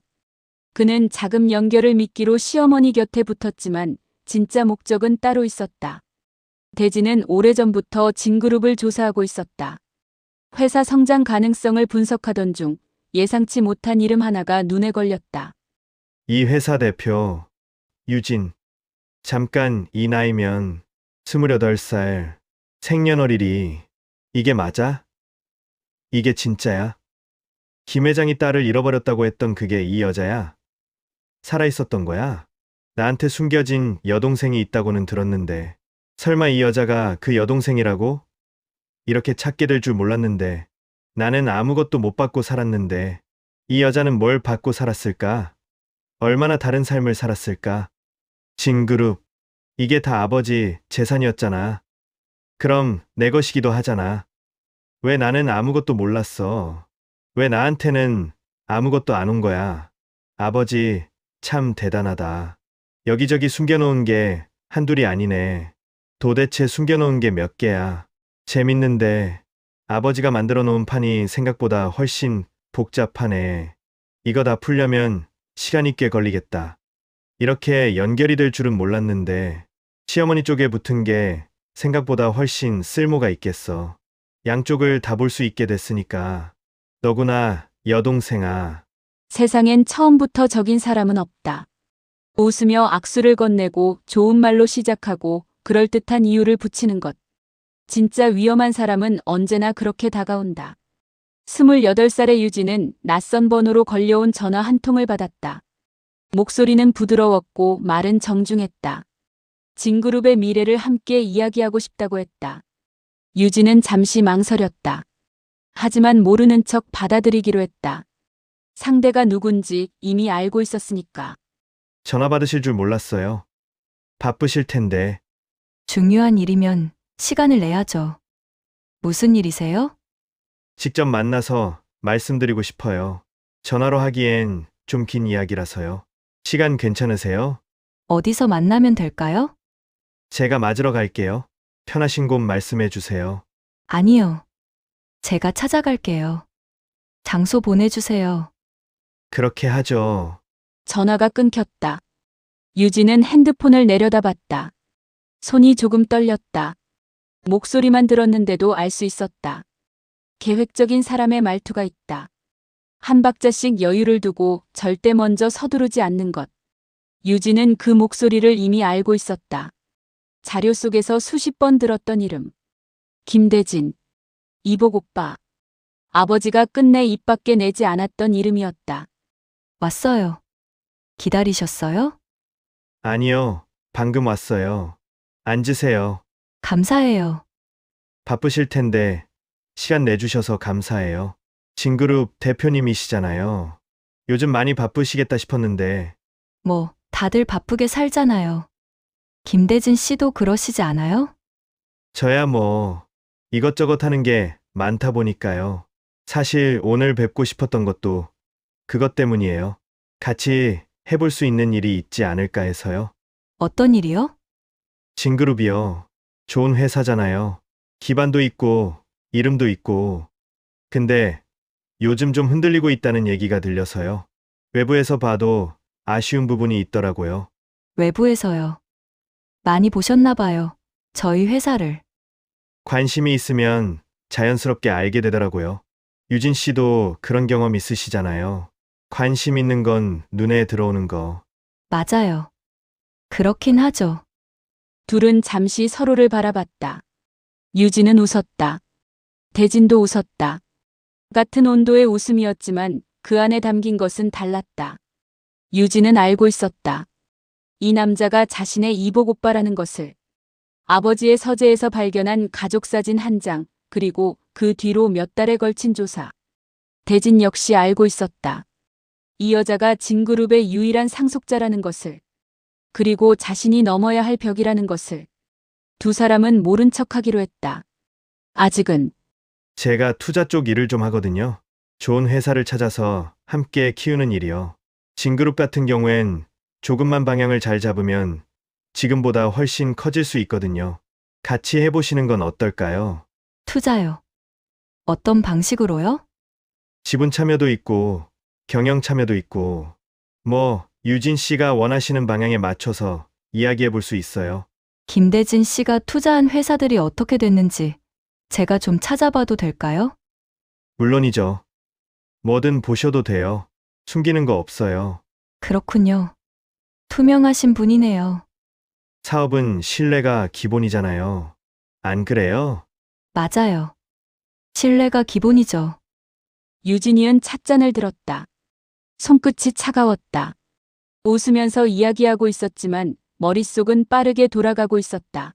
그는 자금 연결을 미끼로 시어머니 곁에 붙었지만 진짜 목적은 따로 있었다. 대진은 오래전부터 진그룹을 조사하고 있었다. 회사 성장 가능성을 분석하던 중 예상치 못한 이름 하나가 눈에 걸렸다. 이 회사 대표, 유진. 잠깐 이 나이면 28살, 생년월일이 이게 맞아? 이게 진짜야? 김 회장이 딸을 잃어버렸다고 했던 그게 이 여자야? 살아있었던 거야? 나한테 숨겨진 여동생이 있다고는 들었는데 설마 이 여자가 그 여동생이라고? 이렇게 찾게 될 줄 몰랐는데 나는 아무것도 못 받고 살았는데 이 여자는 뭘 받고 살았을까? 얼마나 다른 삶을 살았을까? 진그룹, 이게 다 아버지 재산이었잖아. 그럼 내 것이기도 하잖아. 왜 나는 아무것도 몰랐어? 왜 나한테는 아무것도 안 온 거야? 아버지 참 대단하다. 여기저기 숨겨놓은 게 한둘이 아니네. 도대체 숨겨놓은 게 몇 개야? 재밌는데 아버지가 만들어 놓은 판이 생각보다 훨씬 복잡하네. 이거 다 풀려면 시간이 꽤 걸리겠다. 이렇게 연결이 될 줄은 몰랐는데 시어머니 쪽에 붙은 게 생각보다 훨씬 쓸모가 있겠어. 양쪽을 다 볼 수 있게 됐으니까. 너구나, 여동생아. 세상엔 처음부터 적인 사람은 없다. 웃으며 악수를 건네고 좋은 말로 시작하고 그럴듯한 이유를 붙이는 것. 진짜 위험한 사람은 언제나 그렇게 다가온다. 28살의 유진은 낯선 번호로 걸려온 전화 한 통을 받았다. 목소리는 부드러웠고 말은 정중했다. 진그룹의 미래를 함께 이야기하고 싶다고 했다. 유진은 잠시 망설였다. 하지만 모르는 척 받아들이기로 했다. 상대가 누군지 이미 알고 있었으니까. 전화 받으실 줄 몰랐어요. 바쁘실 텐데. 중요한 일이면 시간을 내야죠. 무슨 일이세요? 직접 만나서 말씀드리고 싶어요. 전화로 하기엔 좀 긴 이야기라서요. 시간 괜찮으세요? 어디서 만나면 될까요? 제가 맞으러 갈게요. 편하신 곳 말씀해 주세요. 아니요. 제가 찾아갈게요. 장소 보내주세요. 그렇게 하죠. 전화가 끊겼다. 유진은 핸드폰을 내려다봤다. 손이 조금 떨렸다. 목소리만 들었는데도 알 수 있었다. 계획적인 사람의 말투가 있다. 한 박자씩 여유를 두고 절대 먼저 서두르지 않는 것. 유진은 그 목소리를 이미 알고 있었다. 자료 속에서 수십 번 들었던 이름. 김대진. 이복 오빠. 아버지가 끝내 입 밖에 내지 않았던 이름이었다. 왔어요. 기다리셨어요? 아니요. 방금 왔어요. 앉으세요. 감사해요. 바쁘실 텐데 시간 내주셔서 감사해요. 진그룹 대표님이시잖아요. 요즘 많이 바쁘시겠다 싶었는데 뭐, 다들 바쁘게 살잖아요. 김대진 씨도 그러시지 않아요? 저야 뭐 이것저것 하는 게 많다 보니까요. 사실 오늘 뵙고 싶었던 것도 그것 때문이에요. 같이 해볼 수 있는 일이 있지 않을까 해서요. 어떤 일이요? 진그룹이요. 좋은 회사잖아요. 기반도 있고 이름도 있고. 근데 요즘 좀 흔들리고 있다는 얘기가 들려서요. 외부에서 봐도 아쉬운 부분이 있더라고요. 외부에서요. 많이 보셨나 봐요. 저희 회사를. 관심이 있으면 자연스럽게 알게 되더라고요. 유진 씨도 그런 경험 있으시잖아요. 관심 있는 건 눈에 들어오는 거. 맞아요. 그렇긴 하죠. 둘은 잠시 서로를 바라봤다. 유진은 웃었다. 대진도 웃었다. 같은 온도의 웃음이었지만 그 안에 담긴 것은 달랐다. 유진은 알고 있었다. 이 남자가 자신의 이복 오빠라는 것을. 아버지의 서재에서 발견한 가족사진 한 장, 그리고 그 뒤로 몇 달에 걸친 조사. 대진 역시 알고 있었다. 이 여자가 진그룹의 유일한 상속자라는 것을. 그리고 자신이 넘어야 할 벽이라는 것을. 두 사람은 모른 척하기로 했다. 아직은. 제가 투자 쪽 일을 좀 하거든요. 좋은 회사를 찾아서 함께 키우는 일이요. 진그룹 같은 경우엔 조금만 방향을 잘 잡으면 지금보다 훨씬 커질 수 있거든요. 같이 해보시는 건 어떨까요? 투자요. 어떤 방식으로요? 지분 참여도 있고, 경영 참여도 있고, 유진 씨가 원하시는 방향에 맞춰서 이야기해 볼 수 있어요. 김대진 씨가 투자한 회사들이 어떻게 됐는지 제가 좀 찾아봐도 될까요? 물론이죠. 뭐든 보셔도 돼요. 숨기는 거 없어요. 그렇군요. 투명하신 분이네요. 사업은 신뢰가 기본이잖아요. 안 그래요? 맞아요. 신뢰가 기본이죠. 유진이은 찻잔을 들었다. 손끝이 차가웠다. 웃으면서 이야기하고 있었지만 머릿속은 빠르게 돌아가고 있었다.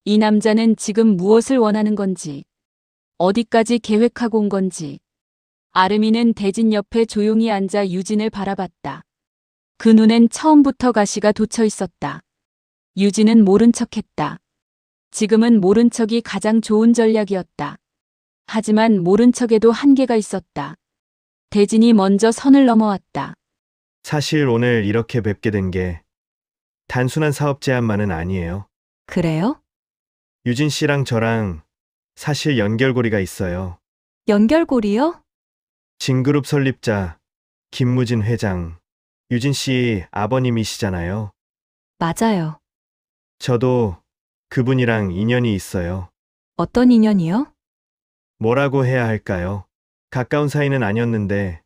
이 남자는 지금 무엇을 원하는 건지, 어디까지 계획하고 온 건지. 아름이는 대진 옆에 조용히 앉아 유진을 바라봤다. 그 눈엔 처음부터 가시가 돋쳐 있었다. 유진은 모른 척했다. 지금은 모른 척이 가장 좋은 전략이었다. 하지만 모른 척에도 한계가 있었다. 대진이 먼저 선을 넘어왔다. 사실 오늘 이렇게 뵙게 된 게 단순한 사업 제안만은 아니에요. 그래요? 유진 씨랑 저랑 사실 연결고리가 있어요. 연결고리요? 진그룹 설립자 김무진 회장, 유진 씨 아버님이시잖아요. 맞아요. 저도 그분이랑 인연이 있어요. 어떤 인연이요? 뭐라고 해야 할까요? 가까운 사이는 아니었는데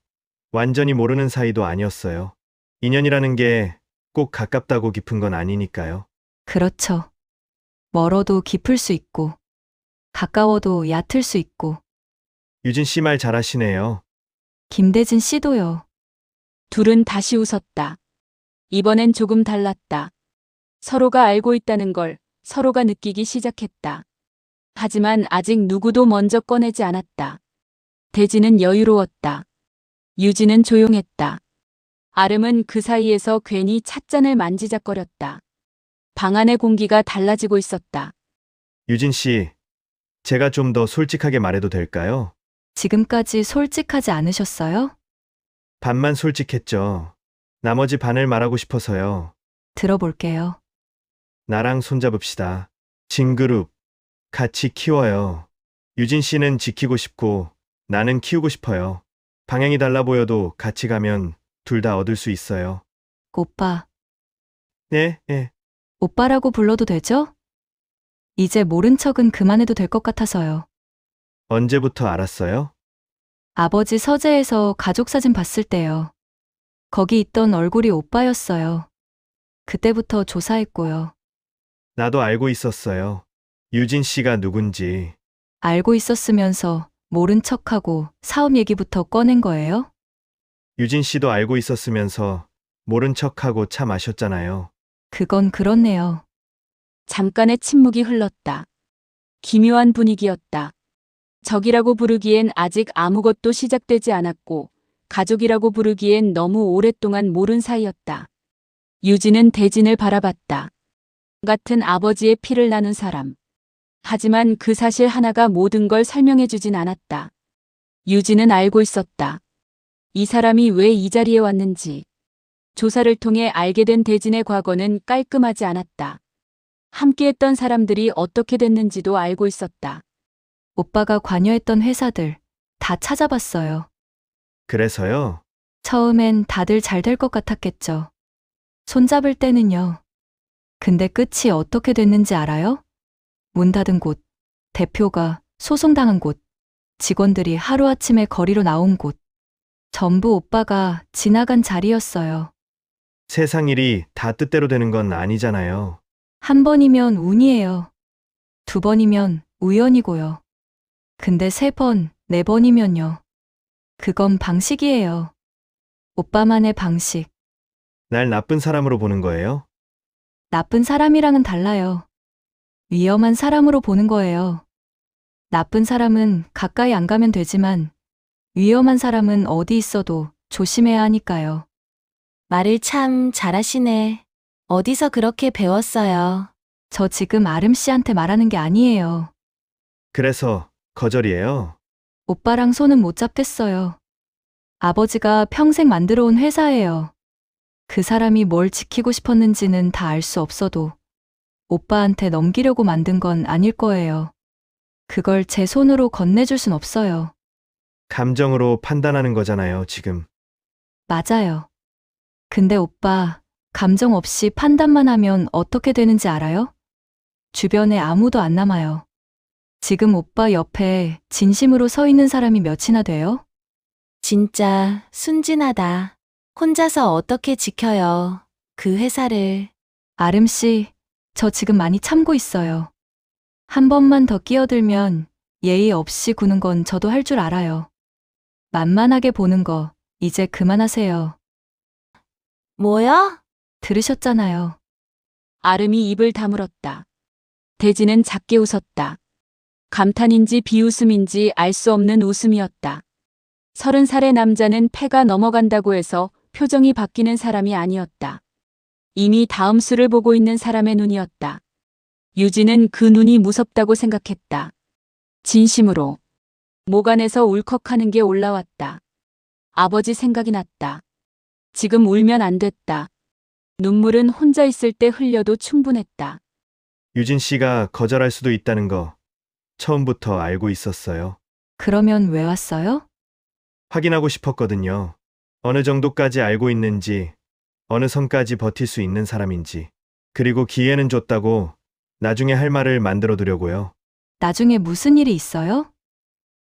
완전히 모르는 사이도 아니었어요. 인연이라는 게 꼭 가깝다고 깊은 건 아니니까요. 그렇죠. 멀어도 깊을 수 있고, 가까워도 얕을 수 있고, 유진 씨 말 잘하시네요. 김대진 씨도요. 둘은 다시 웃었다. 이번엔 조금 달랐다. 서로가 알고 있다는 걸 서로가 느끼기 시작했다. 하지만 아직 누구도 먼저 꺼내지 않았다. 대진은 여유로웠다. 유진은 조용했다. 아름은 그 사이에서 괜히 찻잔을 만지작거렸다. 방 안의 공기가 달라지고 있었다. 유진 씨, 제가 좀 더 솔직하게 말해도 될까요? 지금까지 솔직하지 않으셨어요? 반만 솔직했죠. 나머지 반을 말하고 싶어서요. 들어볼게요. 나랑 손잡읍시다. 진그룹 같이 키워요. 유진 씨는 지키고 싶고 나는 키우고 싶어요. 방향이 달라 보여도 같이 가면 둘 다 얻을 수 있어요. 오빠, 네. 오빠라고 불러도 되죠? 이제 모른 척은 그만해도 될 것 같아서요. 언제부터 알았어요? 아버지 서재에서 가족 사진 봤을 때요. 거기 있던 얼굴이 오빠였어요. 그때부터 조사했고요. 나도 알고 있었어요. 유진 씨가 누군지. 알고 있었으면서 모른 척하고 사업 얘기부터 꺼낸 거예요? 유진 씨도 알고 있었으면서 모른 척하고 차 마셨잖아요. 그건 그렇네요. 잠깐의 침묵이 흘렀다. 기묘한 분위기였다. 적이라고 부르기엔 아직 아무것도 시작되지 않았고 가족이라고 부르기엔 너무 오랫동안 모른 사이였다. 유진은 대진을 바라봤다. 같은 아버지의 피를 나눈 사람. 하지만 그 사실 하나가 모든 걸 설명해주진 않았다. 유진은 알고 있었다. 이 사람이 왜 이 자리에 왔는지. 조사를 통해 알게 된 대진의 과거는 깔끔하지 않았다. 함께했던 사람들이 어떻게 됐는지도 알고 있었다. 오빠가 관여했던 회사들 다 찾아봤어요. 그래서요? 처음엔 다들 잘 될 것 같았겠죠. 손잡을 때는요. 근데 끝이 어떻게 됐는지 알아요? 문 닫은 곳, 대표가 소송당한 곳, 직원들이 하루아침에 거리로 나온 곳. 전부 오빠가 지나간 자리였어요. 세상 일이 다 뜻대로 되는 건 아니잖아요. 한 번이면 운이에요. 두 번이면 우연이고요. 근데 세 번, 네 번이면요. 그건 방식이에요. 오빠만의 방식. 날 나쁜 사람으로 보는 거예요? 나쁜 사람이랑은 달라요. 위험한 사람으로 보는 거예요. 나쁜 사람은 가까이 안 가면 되지만 위험한 사람은 어디 있어도 조심해야 하니까요. 말을 참 잘하시네. 어디서 그렇게 배웠어요? 저 지금 아름 씨한테 말하는 게 아니에요. 그래서 거절이에요? 오빠랑 손은 못 잡겠어요. 아버지가 평생 만들어 온 회사예요. 그 사람이 뭘 지키고 싶었는지는 다 알 수 없어도 오빠한테 넘기려고 만든 건 아닐 거예요. 그걸 제 손으로 건네줄 순 없어요. 감정으로 판단하는 거잖아요, 지금. 맞아요. 근데 오빠, 감정 없이 판단만 하면 어떻게 되는지 알아요? 주변에 아무도 안 남아요. 지금 오빠 옆에 진심으로 서 있는 사람이 몇이나 돼요? 진짜 순진하다. 혼자서 어떻게 지켜요? 그 회사를. 아름 씨, 저 지금 많이 참고 있어요. 한 번만 더 끼어들면 예의 없이 구는 건 저도 할 줄 알아요. 만만하게 보는 거 이제 그만하세요. 뭐요? 들으셨잖아요. 아름이 입을 다물었다. 대진은 작게 웃었다. 감탄인지 비웃음인지 알 수 없는 웃음이었다. 30살의 남자는 패가 넘어간다고 해서 표정이 바뀌는 사람이 아니었다. 이미 다음 수를 보고 있는 사람의 눈이었다. 유진은 그 눈이 무섭다고 생각했다. 진심으로. 목 안에서 울컥하는 게 올라왔다. 아버지 생각이 났다. 지금 울면 안 됐다. 눈물은 혼자 있을 때 흘려도 충분했다. 유진 씨가 거절할 수도 있다는 거 처음부터 알고 있었어요. 그러면 왜 왔어요? 확인하고 싶었거든요. 어느 정도까지 알고 있는지, 어느 선까지 버틸 수 있는 사람인지. 그리고 기회는 줬다고 나중에 할 말을 만들어 두려고요. 나중에 무슨 일이 있어요?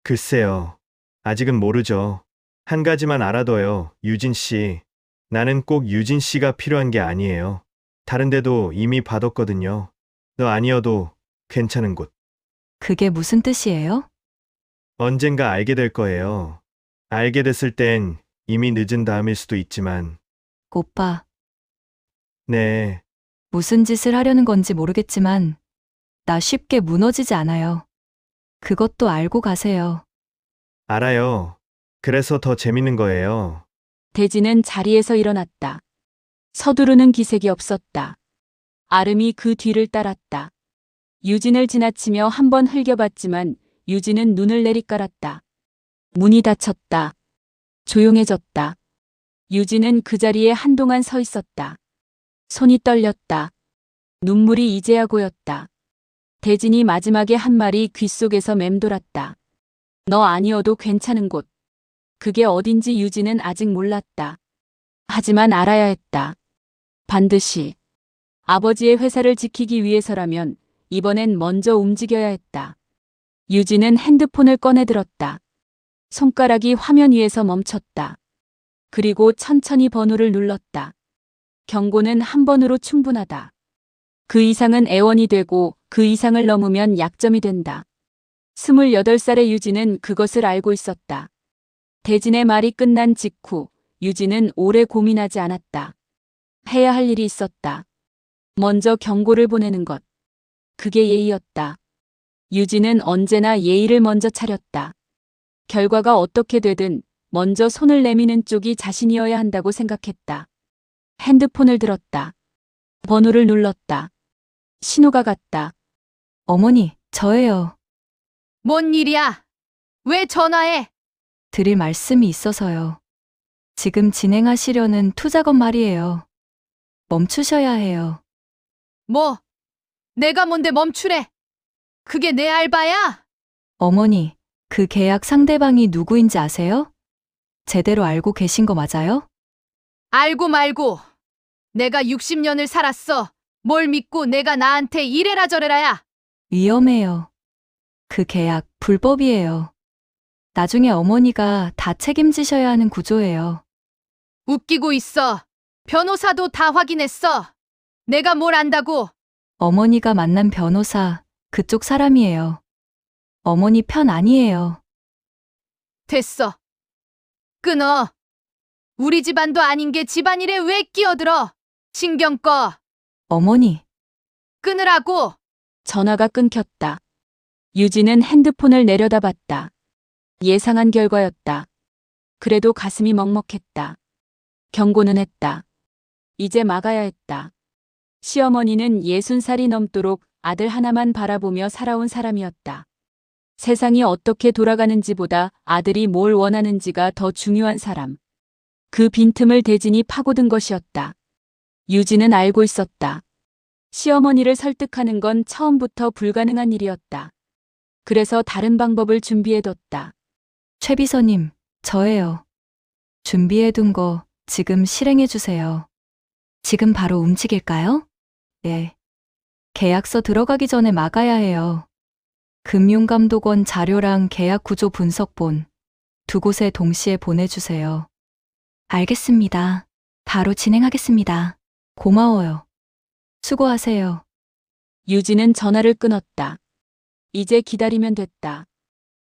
글쎄요. 아직은 모르죠. 한 가지만 알아둬요. 유진 씨. 나는 꼭 유진 씨가 필요한 게 아니에요. 다른 데도 이미 봐뒀거든요. 너 아니어도 괜찮은 곳. 그게 무슨 뜻이에요? 언젠가 알게 될 거예요. 알게 됐을 땐 이미 늦은 다음일 수도 있지만. 오빠, 네, 무슨 짓을 하려는 건지 모르겠지만 나 쉽게 무너지지 않아요. 그것도 알고 가세요. 알아요. 그래서 더 재밌는 거예요. 대진은 자리에서 일어났다. 서두르는 기색이 없었다. 아름이 그 뒤를 따랐다. 유진을 지나치며 한번 흘겨봤지만 유진은 눈을 내리깔았다. 문이 닫혔다. 조용해졌다. 유진은 그 자리에 한동안 서 있었다. 손이 떨렸다. 눈물이 이제야 고였다. 대진이 마지막에 한 말이 귓속에서 맴돌았다. 너 아니어도 괜찮은 곳. 그게 어딘지 유진은 아직 몰랐다. 하지만 알아야 했다. 반드시. 아버지의 회사를 지키기 위해서라면 이번엔 먼저 움직여야 했다. 유진은 핸드폰을 꺼내 들었다. 손가락이 화면 위에서 멈췄다. 그리고 천천히 번호를 눌렀다. 경고는 한 번으로 충분하다. 그 이상은 애원이 되고 그 이상을 넘으면 약점이 된다. 28살의 유진은 그것을 알고 있었다. 대진의 말이 끝난 직후 유진은 오래 고민하지 않았다. 해야 할 일이 있었다. 먼저 경고를 보내는 것. 그게 예의였다. 유진은 언제나 예의를 먼저 차렸다. 결과가 어떻게 되든 먼저 손을 내미는 쪽이 자신이어야 한다고 생각했다. 핸드폰을 들었다. 번호를 눌렀다. 신호가 갔다. 어머니, 저예요. 뭔 일이야? 왜 전화해? 드릴 말씀이 있어서요. 지금 진행하시려는 투자건 말이에요. 멈추셔야 해요. 뭐? 내가 뭔데 멈추래? 그게 내 알바야? 어머니, 그 계약 상대방이 누구인지 아세요? 제대로 알고 계신 거 맞아요? 알고 말고. 내가 60년을 살았어. 뭘 믿고 내가 나한테 이래라 저래라야. 위험해요. 그 계약 불법이에요. 나중에 어머니가 다 책임지셔야 하는 구조예요. 웃기고 있어. 변호사도 다 확인했어. 내가 뭘 안다고. 어머니가 만난 변호사, 그쪽 사람이에요. 어머니 편 아니에요. 됐어. 끊어. 우리 집안도 아닌 게 집안일에 왜 끼어들어? 신경 꺼. 어머니, 끊으라고. 전화가 끊겼다. 유진은 핸드폰을 내려다봤다. 예상한 결과였다. 그래도 가슴이 먹먹했다. 경고는 했다. 이제 막아야 했다. 시어머니는 60살이 넘도록 아들 하나만 바라보며 살아온 사람이었다. 세상이 어떻게 돌아가는지보다 아들이 뭘 원하는지가 더 중요한 사람. 그 빈틈을 대진이 파고든 것이었다. 유진은 알고 있었다. 시어머니를 설득하는 건 처음부터 불가능한 일이었다. 그래서 다른 방법을 준비해뒀다. 최 비서님, 저예요. 준비해둔 거 지금 실행해주세요. 지금 바로 움직일까요? 예. 계약서 들어가기 전에 막아야 해요. 금융감독원 자료랑 계약 구조 분석본 두 곳에 동시에 보내주세요. 알겠습니다. 바로 진행하겠습니다. 고마워요. 수고하세요. 유진은 전화를 끊었다. 이제 기다리면 됐다.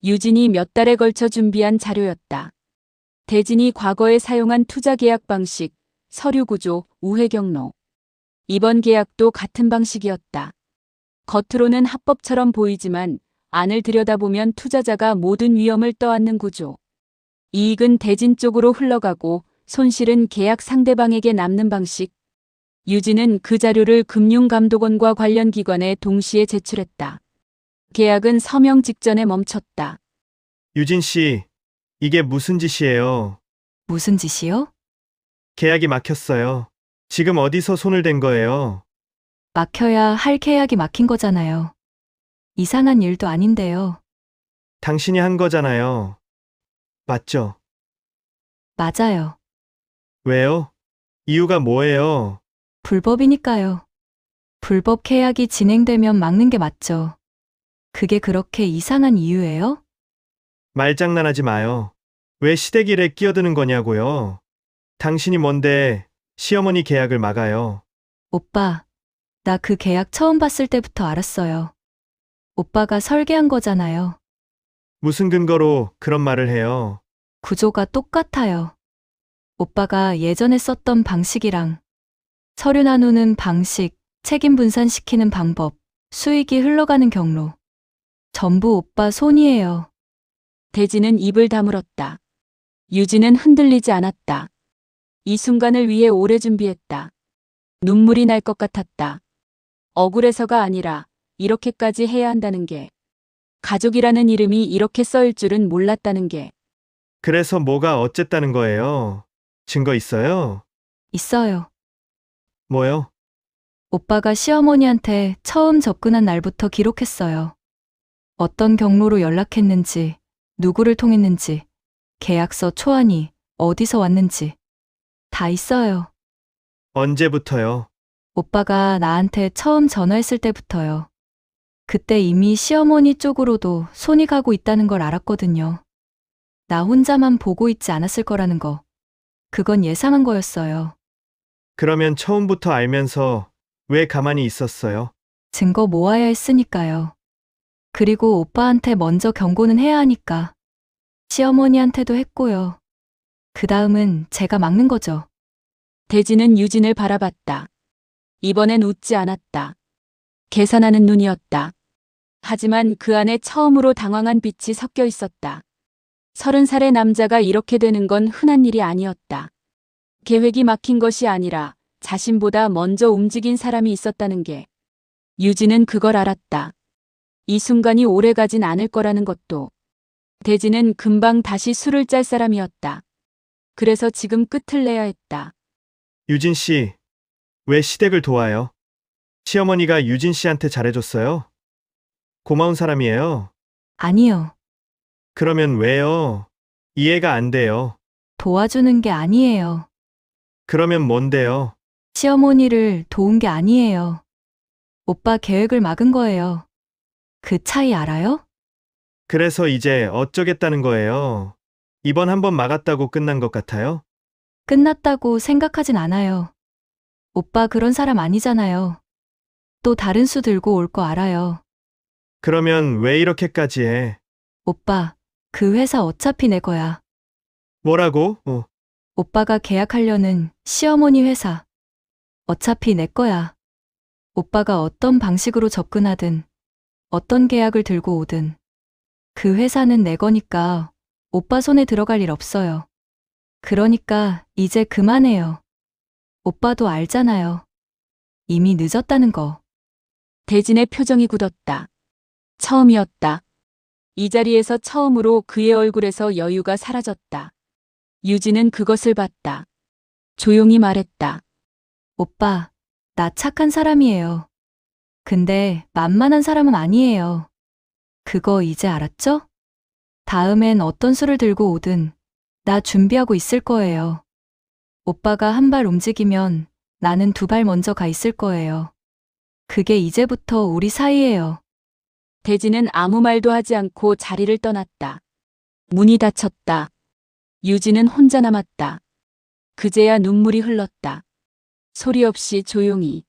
유진이 몇 달에 걸쳐 준비한 자료였다. 대진이 과거에 사용한 투자 계약 방식, 서류 구조, 우회 경로. 이번 계약도 같은 방식이었다. 겉으로는 합법처럼 보이지만 안을 들여다보면 투자자가 모든 위험을 떠안는 구조. 이익은 대진 쪽으로 흘러가고 손실은 계약 상대방에게 남는 방식. 유진은 그 자료를 금융감독원과 관련 기관에 동시에 제출했다. 계약은 서명 직전에 멈췄다. 유진 씨, 이게 무슨 짓이에요? 무슨 짓이요? 계약이 막혔어요. 지금 어디서 손을 댄 거예요? 막혀야 할 계약이 막힌 거잖아요. 이상한 일도 아닌데요. 당신이 한 거잖아요. 맞죠? 맞아요. 왜요? 이유가 뭐예요? 불법이니까요. 불법 계약이 진행되면 막는 게 맞죠. 그게 그렇게 이상한 이유예요? 말장난하지 마요. 왜 시댁일에 끼어드는 거냐고요? 당신이 뭔데 시어머니 계약을 막아요? 오빠, 나 그 계약 처음 봤을 때부터 알았어요. 오빠가 설계한 거잖아요. 무슨 근거로 그런 말을 해요? 구조가 똑같아요. 오빠가 예전에 썼던 방식이랑 서류 나누는 방식, 책임 분산시키는 방법, 수익이 흘러가는 경로. 전부 오빠 손이에요. 대진은 입을 다물었다. 유진은 흔들리지 않았다. 이 순간을 위해 오래 준비했다. 눈물이 날 것 같았다. 억울해서가 아니라 이렇게까지 해야 한다는 게, 가족이라는 이름이 이렇게 써일 줄은 몰랐다는 게. 그래서 뭐가 어쨌다는 거예요? 증거 있어요? 있어요. 뭐요? 오빠가 시어머니한테 처음 접근한 날부터 기록했어요. 어떤 경로로 연락했는지, 누구를 통했는지, 계약서 초안이 어디서 왔는지. 다 있어요. 언제부터요? 오빠가 나한테 처음 전화했을 때부터요. 그때 이미 시어머니 쪽으로도 손이 가고 있다는 걸 알았거든요. 나 혼자만 보고 있지 않았을 거라는 거. 그건 예상한 거였어요. 그러면 처음부터 알면서 왜 가만히 있었어요? 증거 모아야 했으니까요. 그리고 오빠한테 먼저 경고는 해야 하니까. 시어머니한테도 했고요. 그 다음은 제가 막는 거죠. 대진은 유진을 바라봤다. 이번엔 웃지 않았다. 계산하는 눈이었다. 하지만 그 안에 처음으로 당황한 빛이 섞여 있었다. 30살의 남자가 이렇게 되는 건 흔한 일이 아니었다. 계획이 막힌 것이 아니라 자신보다 먼저 움직인 사람이 있었다는 게. 유진은 그걸 알았다. 이 순간이 오래 가진 않을 거라는 것도. 대진은 금방 다시 술을 짤 사람이었다. 그래서 지금 끝을 내야 했다. 유진 씨, 왜 시댁을 도와요? 시어머니가 유진 씨한테 잘해줬어요? 고마운 사람이에요. 아니요. 그러면 왜요? 이해가 안 돼요. 도와주는 게 아니에요. 그러면 뭔데요? 시어머니를 도운 게 아니에요. 오빠 계획을 막은 거예요. 그 차이 알아요? 그래서 이제 어쩌겠다는 거예요? 이번 한 번 막았다고 끝난 것 같아요? 끝났다고 생각하진 않아요. 오빠 그런 사람 아니잖아요. 또 다른 수 들고 올 거 알아요. 그러면 왜 이렇게까지 해? 오빠, 그 회사 어차피 내 거야. 뭐라고? 오빠가 계약하려는 시어머니 회사. 어차피 내 거야. 오빠가 어떤 방식으로 접근하든, 어떤 계약을 들고 오든, 그 회사는 내 거니까 오빠 손에 들어갈 일 없어요. 그러니까 이제 그만해요. 오빠도 알잖아요. 이미 늦었다는 거. 대진의 표정이 굳었다. 처음이었다. 이 자리에서 처음으로 그의 얼굴에서 여유가 사라졌다. 유진은 그것을 봤다. 조용히 말했다. 오빠, 나 착한 사람이에요. 근데 만만한 사람은 아니에요. 그거 이제 알았죠? 다음엔 어떤 수를 들고 오든 나 준비하고 있을 거예요. 오빠가 한 발 움직이면 나는 두 발 먼저 가 있을 거예요. 그게 이제부터 우리 사이예요. 대진은 아무 말도 하지 않고 자리를 떠났다. 문이 닫혔다. 유진은 혼자 남았다. 그제야 눈물이 흘렀다. 소리 없이 조용히.